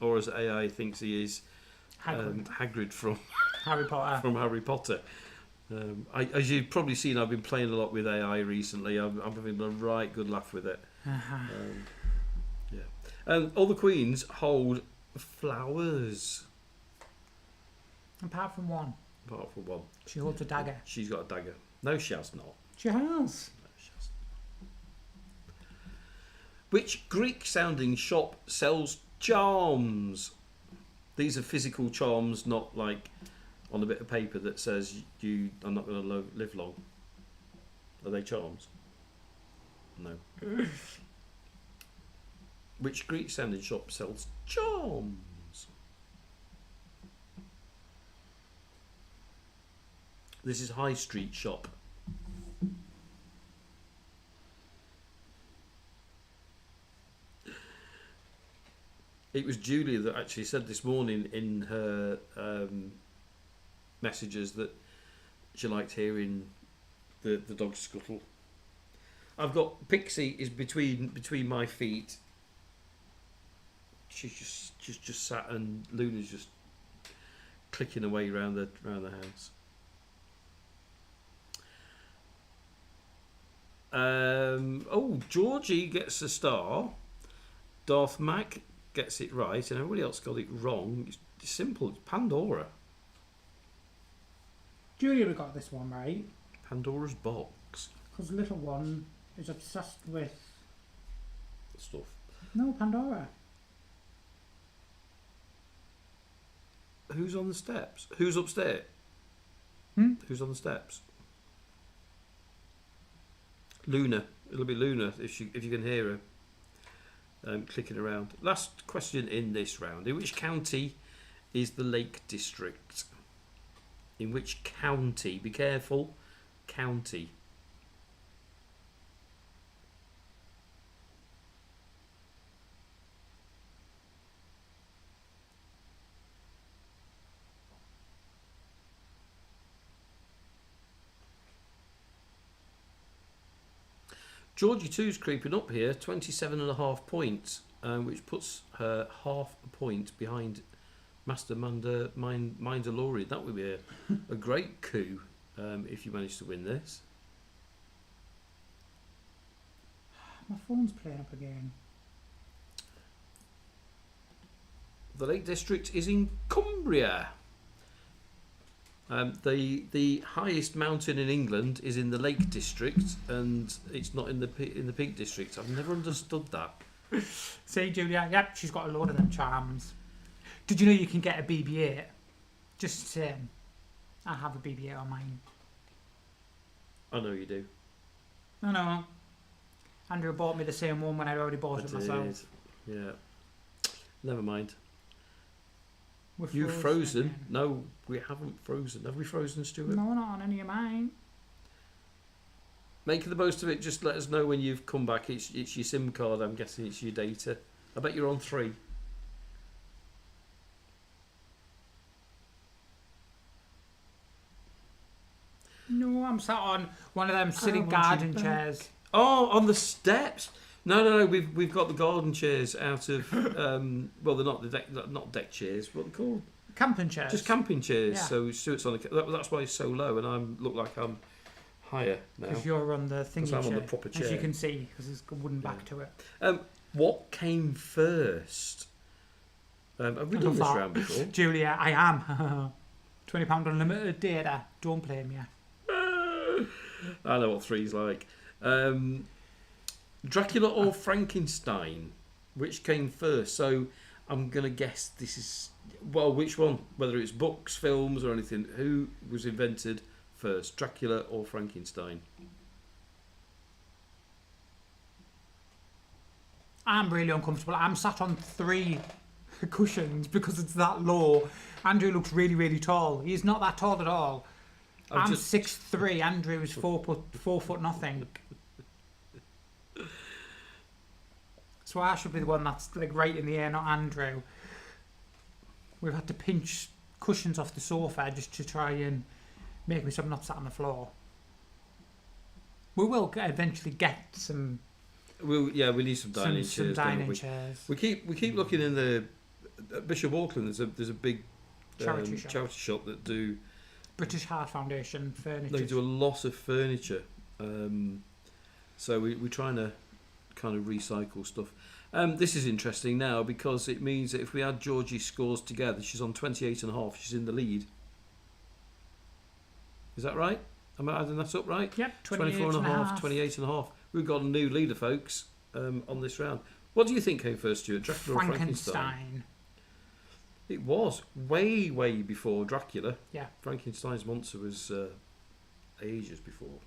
or as AI thinks he is, Hagrid. Hagrid from Harry Potter. from Harry Potter. As you've probably seen, I've been playing a lot with AI recently. I'm having a right good laugh with it. Yeah. All the queens hold flowers. Apart from one. Apart from one. She holds a dagger. She's got a dagger. No, she has not. She has. No, she hasn't. Which Greek-sounding shop sells charms? These are physical charms, not like on a bit of paper that says you are not going to live long. Are they charms? No. Which Greek-sounding shop sells charms? This is High Street shop. It was Julia that actually said this morning in her messages that she liked hearing the dog scuttle. I've got Pixie is between my feet. She's just sat and Luna's just clicking away around the house. Georgie gets a star. Darth Mac gets it right, and everybody else got it wrong. It's simple. It's Pandora. Julia, we got this one right. Pandora's box Because little one is obsessed with... stuff. No, Pandora. Who's on the steps? Who's upstairs? Who's on the steps? Luna. It'll be Luna if you can hear her clicking around. Last question in this round. In which county is the Lake District? In which county? Be careful. County. Georgie 2's creeping up here, 27.5 points, which puts her half a point behind Master Mindalorian. That would be a great coup if you manage to win this. My phone's playing up again. The Lake District is in Cumbria. The highest mountain in England is in the Lake District, and it's not in the Peak District. I've never understood that. See, Julia, yep, she's got a load of them charms. Did you know you can get a BB-8? Just saying. I have a BB-8 on mine. I know you do. No. Andrew bought me the same one when I'd already bought it myself. Yeah. Never mind. We're You frozen? again. No, we haven't frozen. Have we frozen, Stuart? No, not on any of mine. Make the most of it. Just let us know when you've come back. It's your SIM card. I'm guessing it's your data. I bet you're on 3. No, I'm sat on one of them sitting garden chairs. Oh, on the steps. No. We've got the garden chairs out of. Well, they're not deck chairs. What are they called? Camping chairs. Just camping chairs. Yeah. So Stuart's on. That's why he's so low, and I look like I'm higher now. Because you're on the thingy I'm chair, on the proper as you chair. can see, because there's a wooden back to it. What came first? Have we done this round before? Julia, I am. £20 unlimited data. Don't blame you. I know what 3's like. Dracula or Frankenstein? Which came first? So I'm going to guess this is... Well, which one? Whether it's books, films or anything. Who was invented first? Dracula or Frankenstein? I'm really uncomfortable. I'm sat on 3 cushions because it's that low. Andrew looks really, really tall. He's not that tall at all. I'm 6'3". Andrew is 4 foot nothing. So I should be the one that's like right in the air, not Andrew. We've had to pinch cushions off the sofa just to try and make me so I'm not sat on the floor. We will eventually get some. We need some dining chairs. Some dining don't we? chairs. We keep looking in the Bishop Auckland. There's a big Charity shop that do. British Heart Foundation furniture. They do a lot of furniture, so we're trying to kind of recycle stuff. This is interesting now because it means that if we add Georgie's scores together, she's on 28.5. She's in the lead. Is that right? Am I adding that up right? Yep, 24.5, 28.5. We've got a new leader, folks, on this round. What do you think came first, Stuart? Dracula or Frankenstein? It was way, way before Dracula. Yeah. Frankenstein's monster was ages before.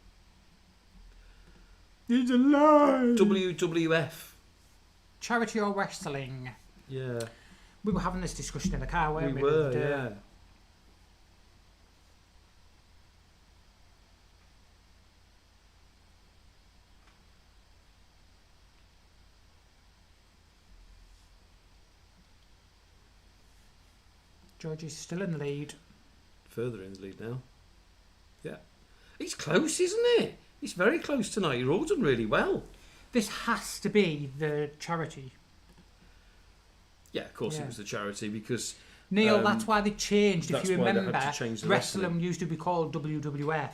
He's alive! WWF. Charity or wrestling? Yeah. We were having this discussion in the car, weren't we? We were, yeah. Georgie's still in the lead. Further in the lead now. Yeah. It's close, isn't it? It's very close tonight. You're all done really well. This has to be the charity. Yeah, of course it was the charity because... Neil, that's why they changed. If you remember, wrestling wrestling used to be called WWF,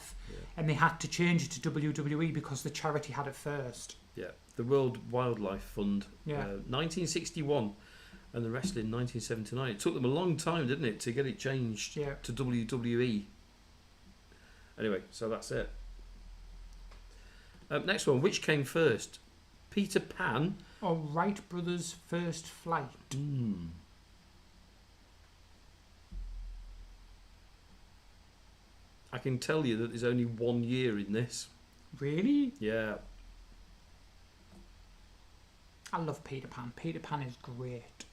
and they had to change it to WWE because the charity had it first. Yeah, the World Wildlife Fund. Yeah. 1961, and the wrestling 1979. It took them a long time, didn't it, to get it changed to WWE. Anyway, so that's it. Next one. Which came first? Peter Pan or Wright Brothers' first flight? I can tell you that there's only 1 year in this. Really? Yeah. I love Peter Pan. Peter Pan is great.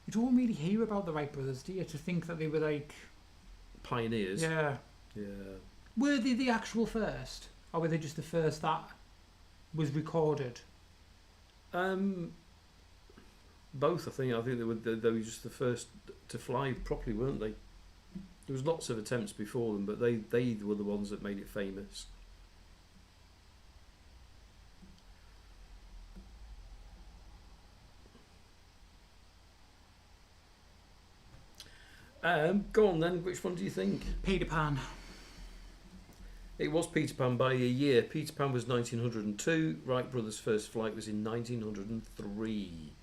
You don't really hear about the Wright brothers, do you? To think that they were like Pioneers. Yeah. Were they the actual first, or were they just the first that was recorded? Both, I think. I think they were just the first to fly properly, weren't they? There was lots of attempts before them, but they were the ones that made it famous. Go on then. Which one do you think? Peter Pan. It was Peter Pan by a year. Peter Pan was 1902. Wright Brothers' first flight was in 1903.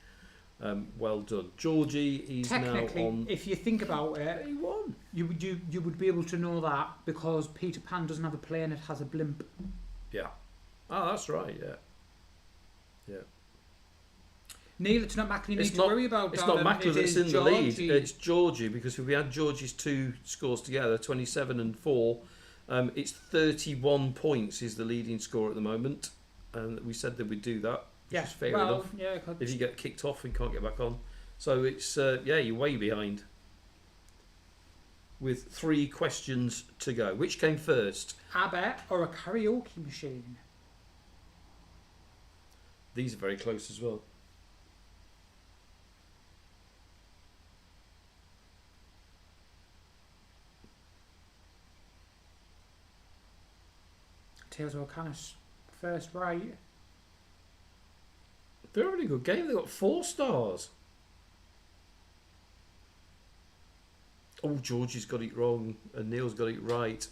Well done, Georgie. He's Technically, now on. if you think about it, He won. you would be able to know that because Peter Pan doesn't have a plane; it has a blimp. Yeah. Oh, that's right. Yeah. Yeah. Neil, it's not Mac you need to not, worry about. It's darling. not Mackler It that's is in the lead. Georgie. It's Georgie, because if we add Georgie's two scores together, 27 and 4, it's 31 points is the leading score at the moment. And we said that we'd do that, which is fair enough. Yeah, If you get kicked off and can't get back on. So it's, you're way behind. With 3 questions to go. Which came first? ABBA or a karaoke machine? These are very close as well. Tales of O'Connor's first right. They're having a good game. They've got 4 stars. Oh, Georgie's got it wrong and Neil's got it right.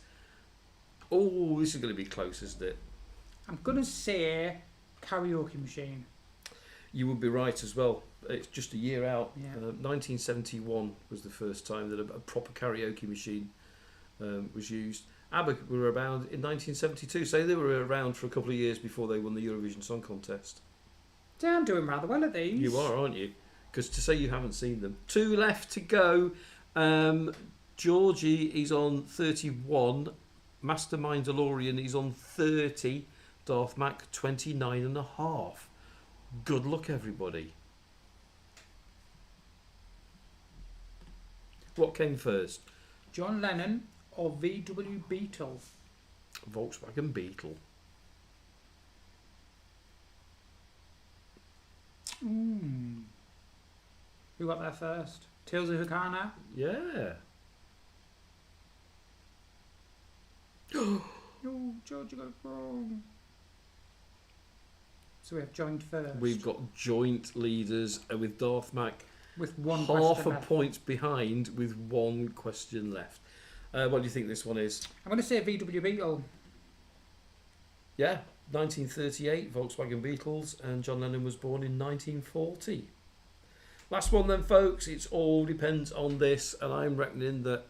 Oh, this is going to be close, isn't it? I'm gonna say karaoke machine. You would be right as well. It's just a year out. Yeah. 1971 was the first time that a proper karaoke machine was used. ABBA were around in 1972, so they were around for a couple of years before they won the Eurovision Song Contest. Yeah, I'm doing rather well at these. You are, aren't you? Because to say you haven't seen them. 2 left to go. Georgie is on 31. Mastermind DeLorean is on 30. Darth Mac 29 and a half. Good luck, everybody. What came first? John Lennon or VW Beetle? Volkswagen Beetle. Who got there first? Tales of Hukana? Yeah. No, George, you got it wrong. So we have joined first. We've got joint leaders with Darth Mac with one half question a left. point behind with 1 question left. What do you think this one is? I'm going to say VW Beetle. Yeah, 1938, Volkswagen Beetles, and John Lennon was born in 1940. Last one then, folks. It all depends on this, and I'm reckoning that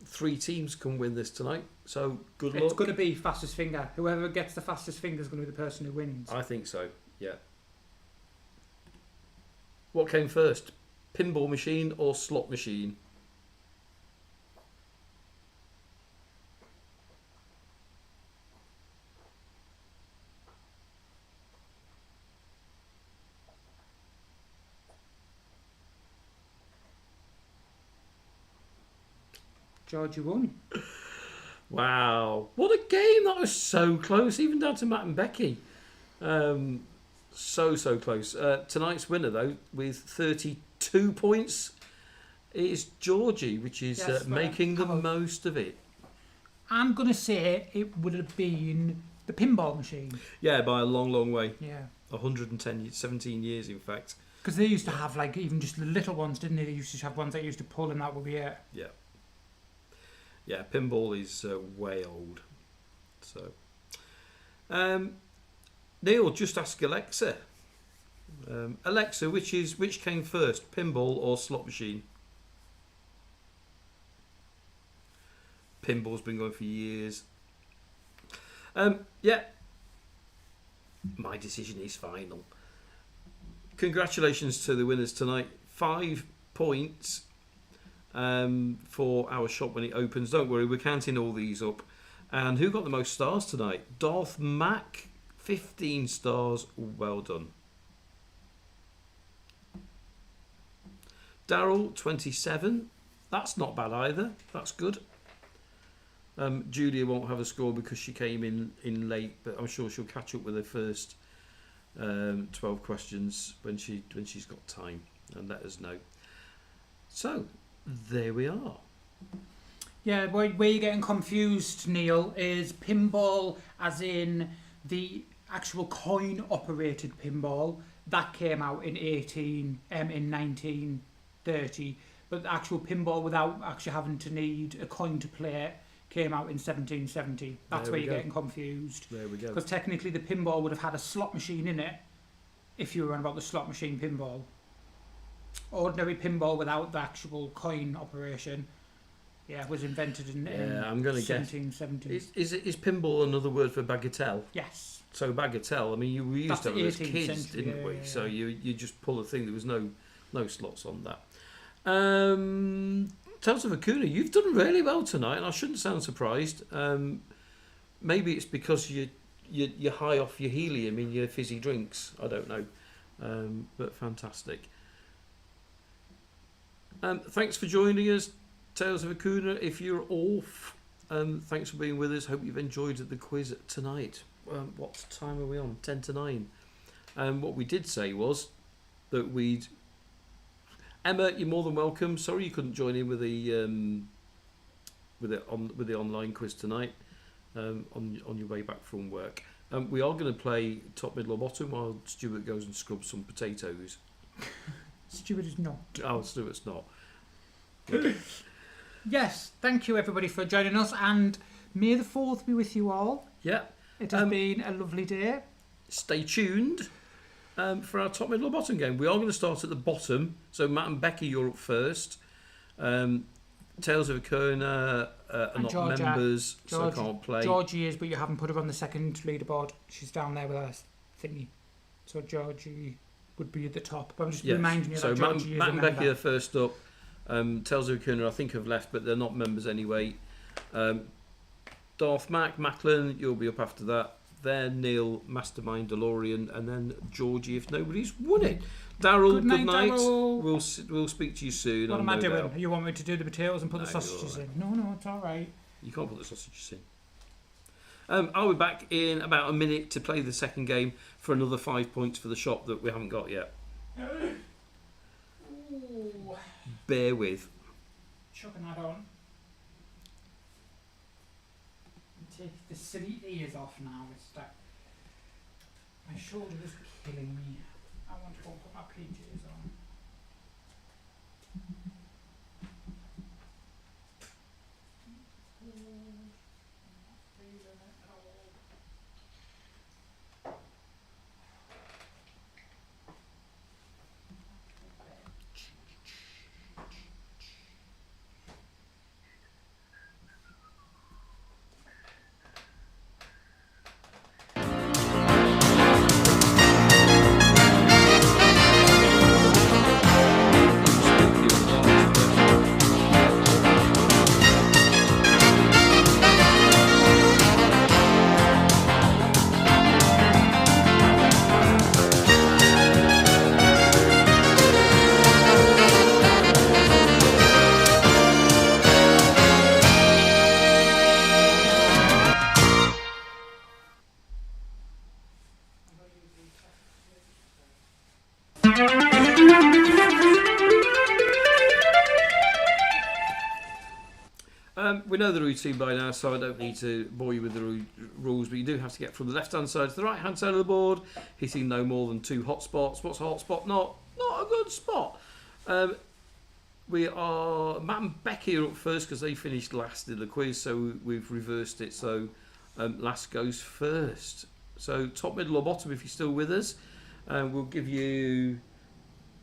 3 teams can win this tonight. So good luck. It's going to be fastest finger. Whoever gets the fastest finger is going to be the person who wins. I think so. Yeah. What came first? Pinball machine or slot machine? George, you won. Wow. What a game. That was so close, even down to Matt and Becky. So close. Tonight's winner, though, with 32 points, is Georgie, which is Yes, making the most of it. I'm going to say it would have been the pinball machine. Yeah, by a long, long way. Yeah. 17 years, in fact. Because they used to have, like, even just the little ones, didn't they? They used to have ones that used to pull, and that would be it. Yeah. Yeah, pinball is way old. So, Neil, just ask Alexa. Alexa, which came first, pinball or slot machine? Pinball's been going for years. Yeah. My decision is final. Congratulations to the winners tonight. 5 points for our shop when it opens. Don't worry, we're counting all these up. And who got the most stars tonight? Darth Mac, 15 stars. Well done. Daryl, 27. That's not bad either. That's good. Julia won't have a score because she came in late, but I'm sure she'll catch up with her first 12 questions when she's got time and let us know. So, there we are. Yeah, where you're getting confused, Neil, is pinball as in the actual coin-operated pinball. That came out in 1930, but the actual pinball without actually having to need a coin to play it came out in 1770. That's where you're getting confused. There we go. Because technically the pinball would have had a slot machine in it if you were on about the slot machine pinball. Ordinary pinball without the actual coin operation, was invented in I'm going to guess. 1770. Is pinball another word for bagatelle? Yes. So bagatelle, I mean, we used to have it as kids, century, didn't we? yeah. So you just pull a thing. There was no slots on that. Tales of Acuna, you've done really well tonight, and I shouldn't sound surprised. Maybe it's because you're high off your helium in your fizzy drinks. I don't know, but fantastic. Thanks for joining us, Tales of Acuna. If you're off, thanks for being with us. Hope you've enjoyed the quiz tonight. What time are we on? 10 to 9. What we did say was that we'd... Emma, you're more than welcome. Sorry you couldn't join in with the online quiz tonight on your way back from work. We are going to play top, middle, or bottom while Stuart goes and scrubs some potatoes. Stuart is not. Oh, Stuart's not. Yes, thank you everybody for joining us, and may the 4th be with you all. Yeah. It has been a lovely day. Stay tuned for our top, middle, or bottom game. We are going to start at the bottom. So Matt and Becky, you're up first. Tales of Acuna are not Georgia, members, so can't play. Georgie is, but you haven't put her on the second leaderboard. She's down there with us thingy. So Georgie would be at the top. But I'm just reminding you that Georgie is Matt a and member. Becky are first up. Tales of Acuna, I think, have left, but they're not members anyway. Darth Macklin, you'll be up after that. Then Neil, Mastermind, DeLorean, and then Georgie if nobody's won it. Daryl, good night. Darryl. We'll speak to you soon. What am I doing? You want me to do the potatoes and put the sausages in? No, it's all right. You can't put the sausages in. I'll be back in about a minute to play the second game for another 5 points for the shop that we haven't got yet. Ooh. Bear with. Chucking that on. Take the silly ears off now. It's like my shoulder is killing me. I want to go and put my PJs on. We know the routine by now, so I don't need to bore you with the rules, but you do have to get from the left-hand side to the right-hand side of the board, hitting no more than 2 hot spots. What's a hot spot? Not a good spot. We are... Matt and Becky are up first because they finished last in the quiz, so we've reversed it, so last goes first. So top, middle or bottom if you're still with us. We'll give you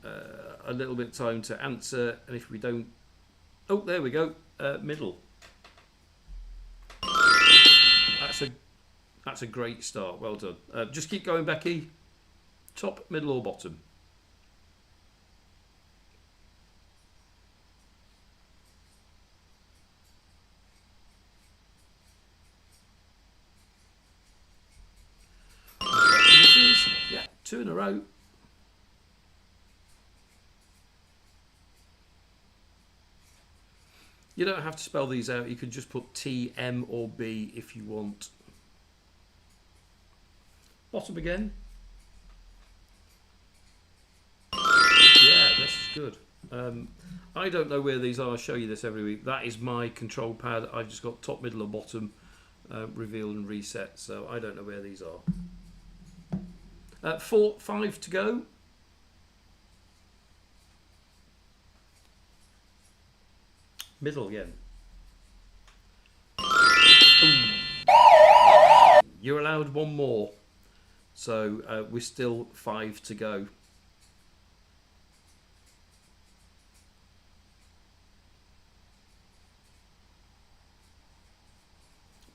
a little bit of time to answer, and if we don't... Oh, there we go. Middle. That's a great start. Well done. Just keep going, Becky. Top, middle, or bottom? Yeah, 2 in a row. You don't have to spell these out. You can just put T, M, or B if you want. Bottom again. Yeah, this is good. I don't know where these are. I show you this every week. That is my control pad. I've just got top, middle, or bottom, reveal and reset. So I don't know where these are. 5 to go. Middle again. Ooh. You're allowed one more. So we're still 5 to go.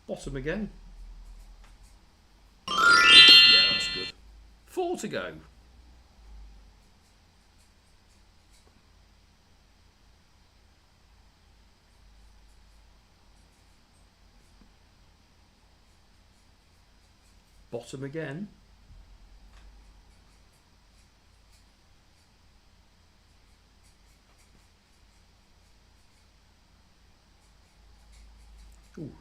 Bottom again. Yeah, that's good. 4 to go. Bottom again. Ooh.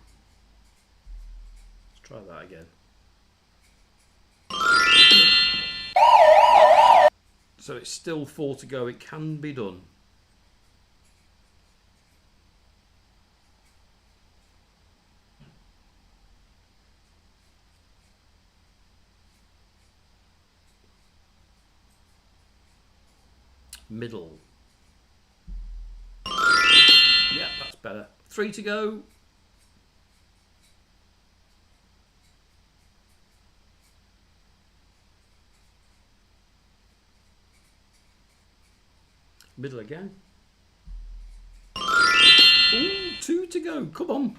Let's try that again. So it's still 4 to go. It can be done. Middle. Yeah, that's better. 3 to go. Middle again. Ooh, 2 to go. Come on.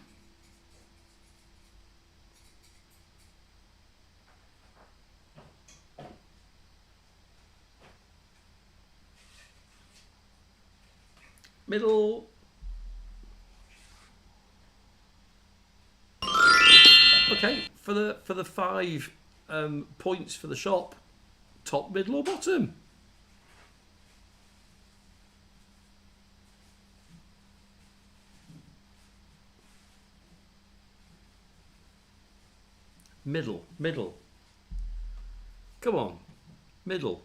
Middle. Okay, for the 5 points for the shop, top, middle, or bottom? Middle, middle. Come on, middle.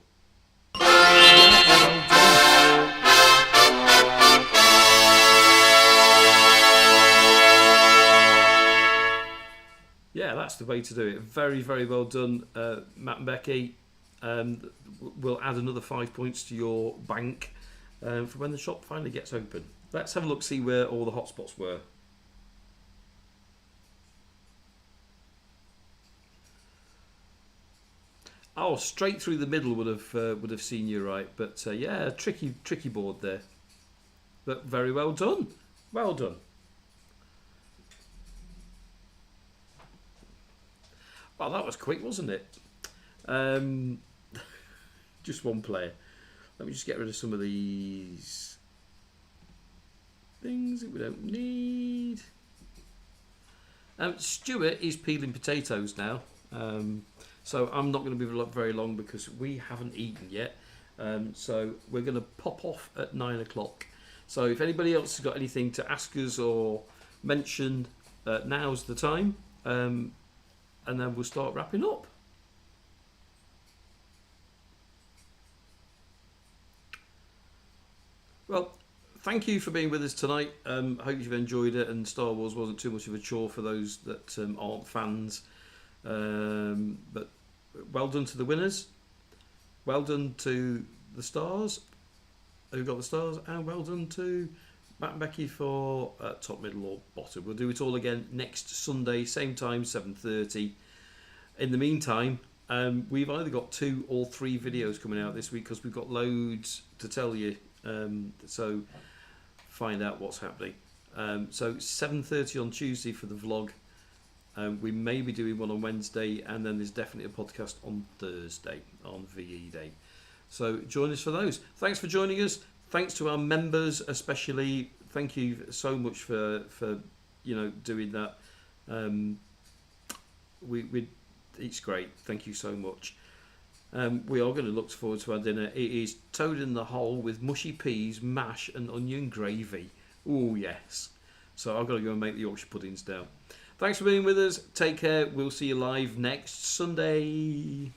Yeah, that's the way to do it. Very, very well done, Matt and Becky. We'll add another 5 points to your bank for when the shop finally gets open. Let's have a look, see where all the hotspots were. Oh, straight through the middle would have seen you right, but yeah, tricky board there. But very well done. Well done. Oh, that was quick, wasn't it? Just one player. Let me just get rid of some of these things that we don't need. Stuart is peeling potatoes now. So I'm not going to be very long because we haven't eaten yet. So we're going to pop off at 9 o'clock. So if anybody else has got anything to ask us or mention, now's the time. And then we'll start wrapping up. Well, thank you for being with us tonight. I hope you've enjoyed it and Star Wars wasn't too much of a chore for those that aren't fans. But well done to the winners. Well done to the stars who got the stars, and well done to Matt and Becky for top, middle, or bottom. We'll do it all again next Sunday, same time, 7:30. In the meantime, we've either got 2 or 3 videos coming out this week because we've got loads to tell you. So find out what's happening. So 7:30 on Tuesday for the vlog. We may be doing one on Wednesday, and then there's definitely a podcast on Thursday on VE Day. So join us for those. Thanks for joining us. Thanks to our members, especially. Thank you so much for doing that. It's great. Thank you so much. We are going to look forward to our dinner. It is toad in the hole with mushy peas, mash, and onion gravy. Oh yes. So I've got to go and make the Yorkshire puddings now. Thanks for being with us. Take care. We'll see you live next Sunday.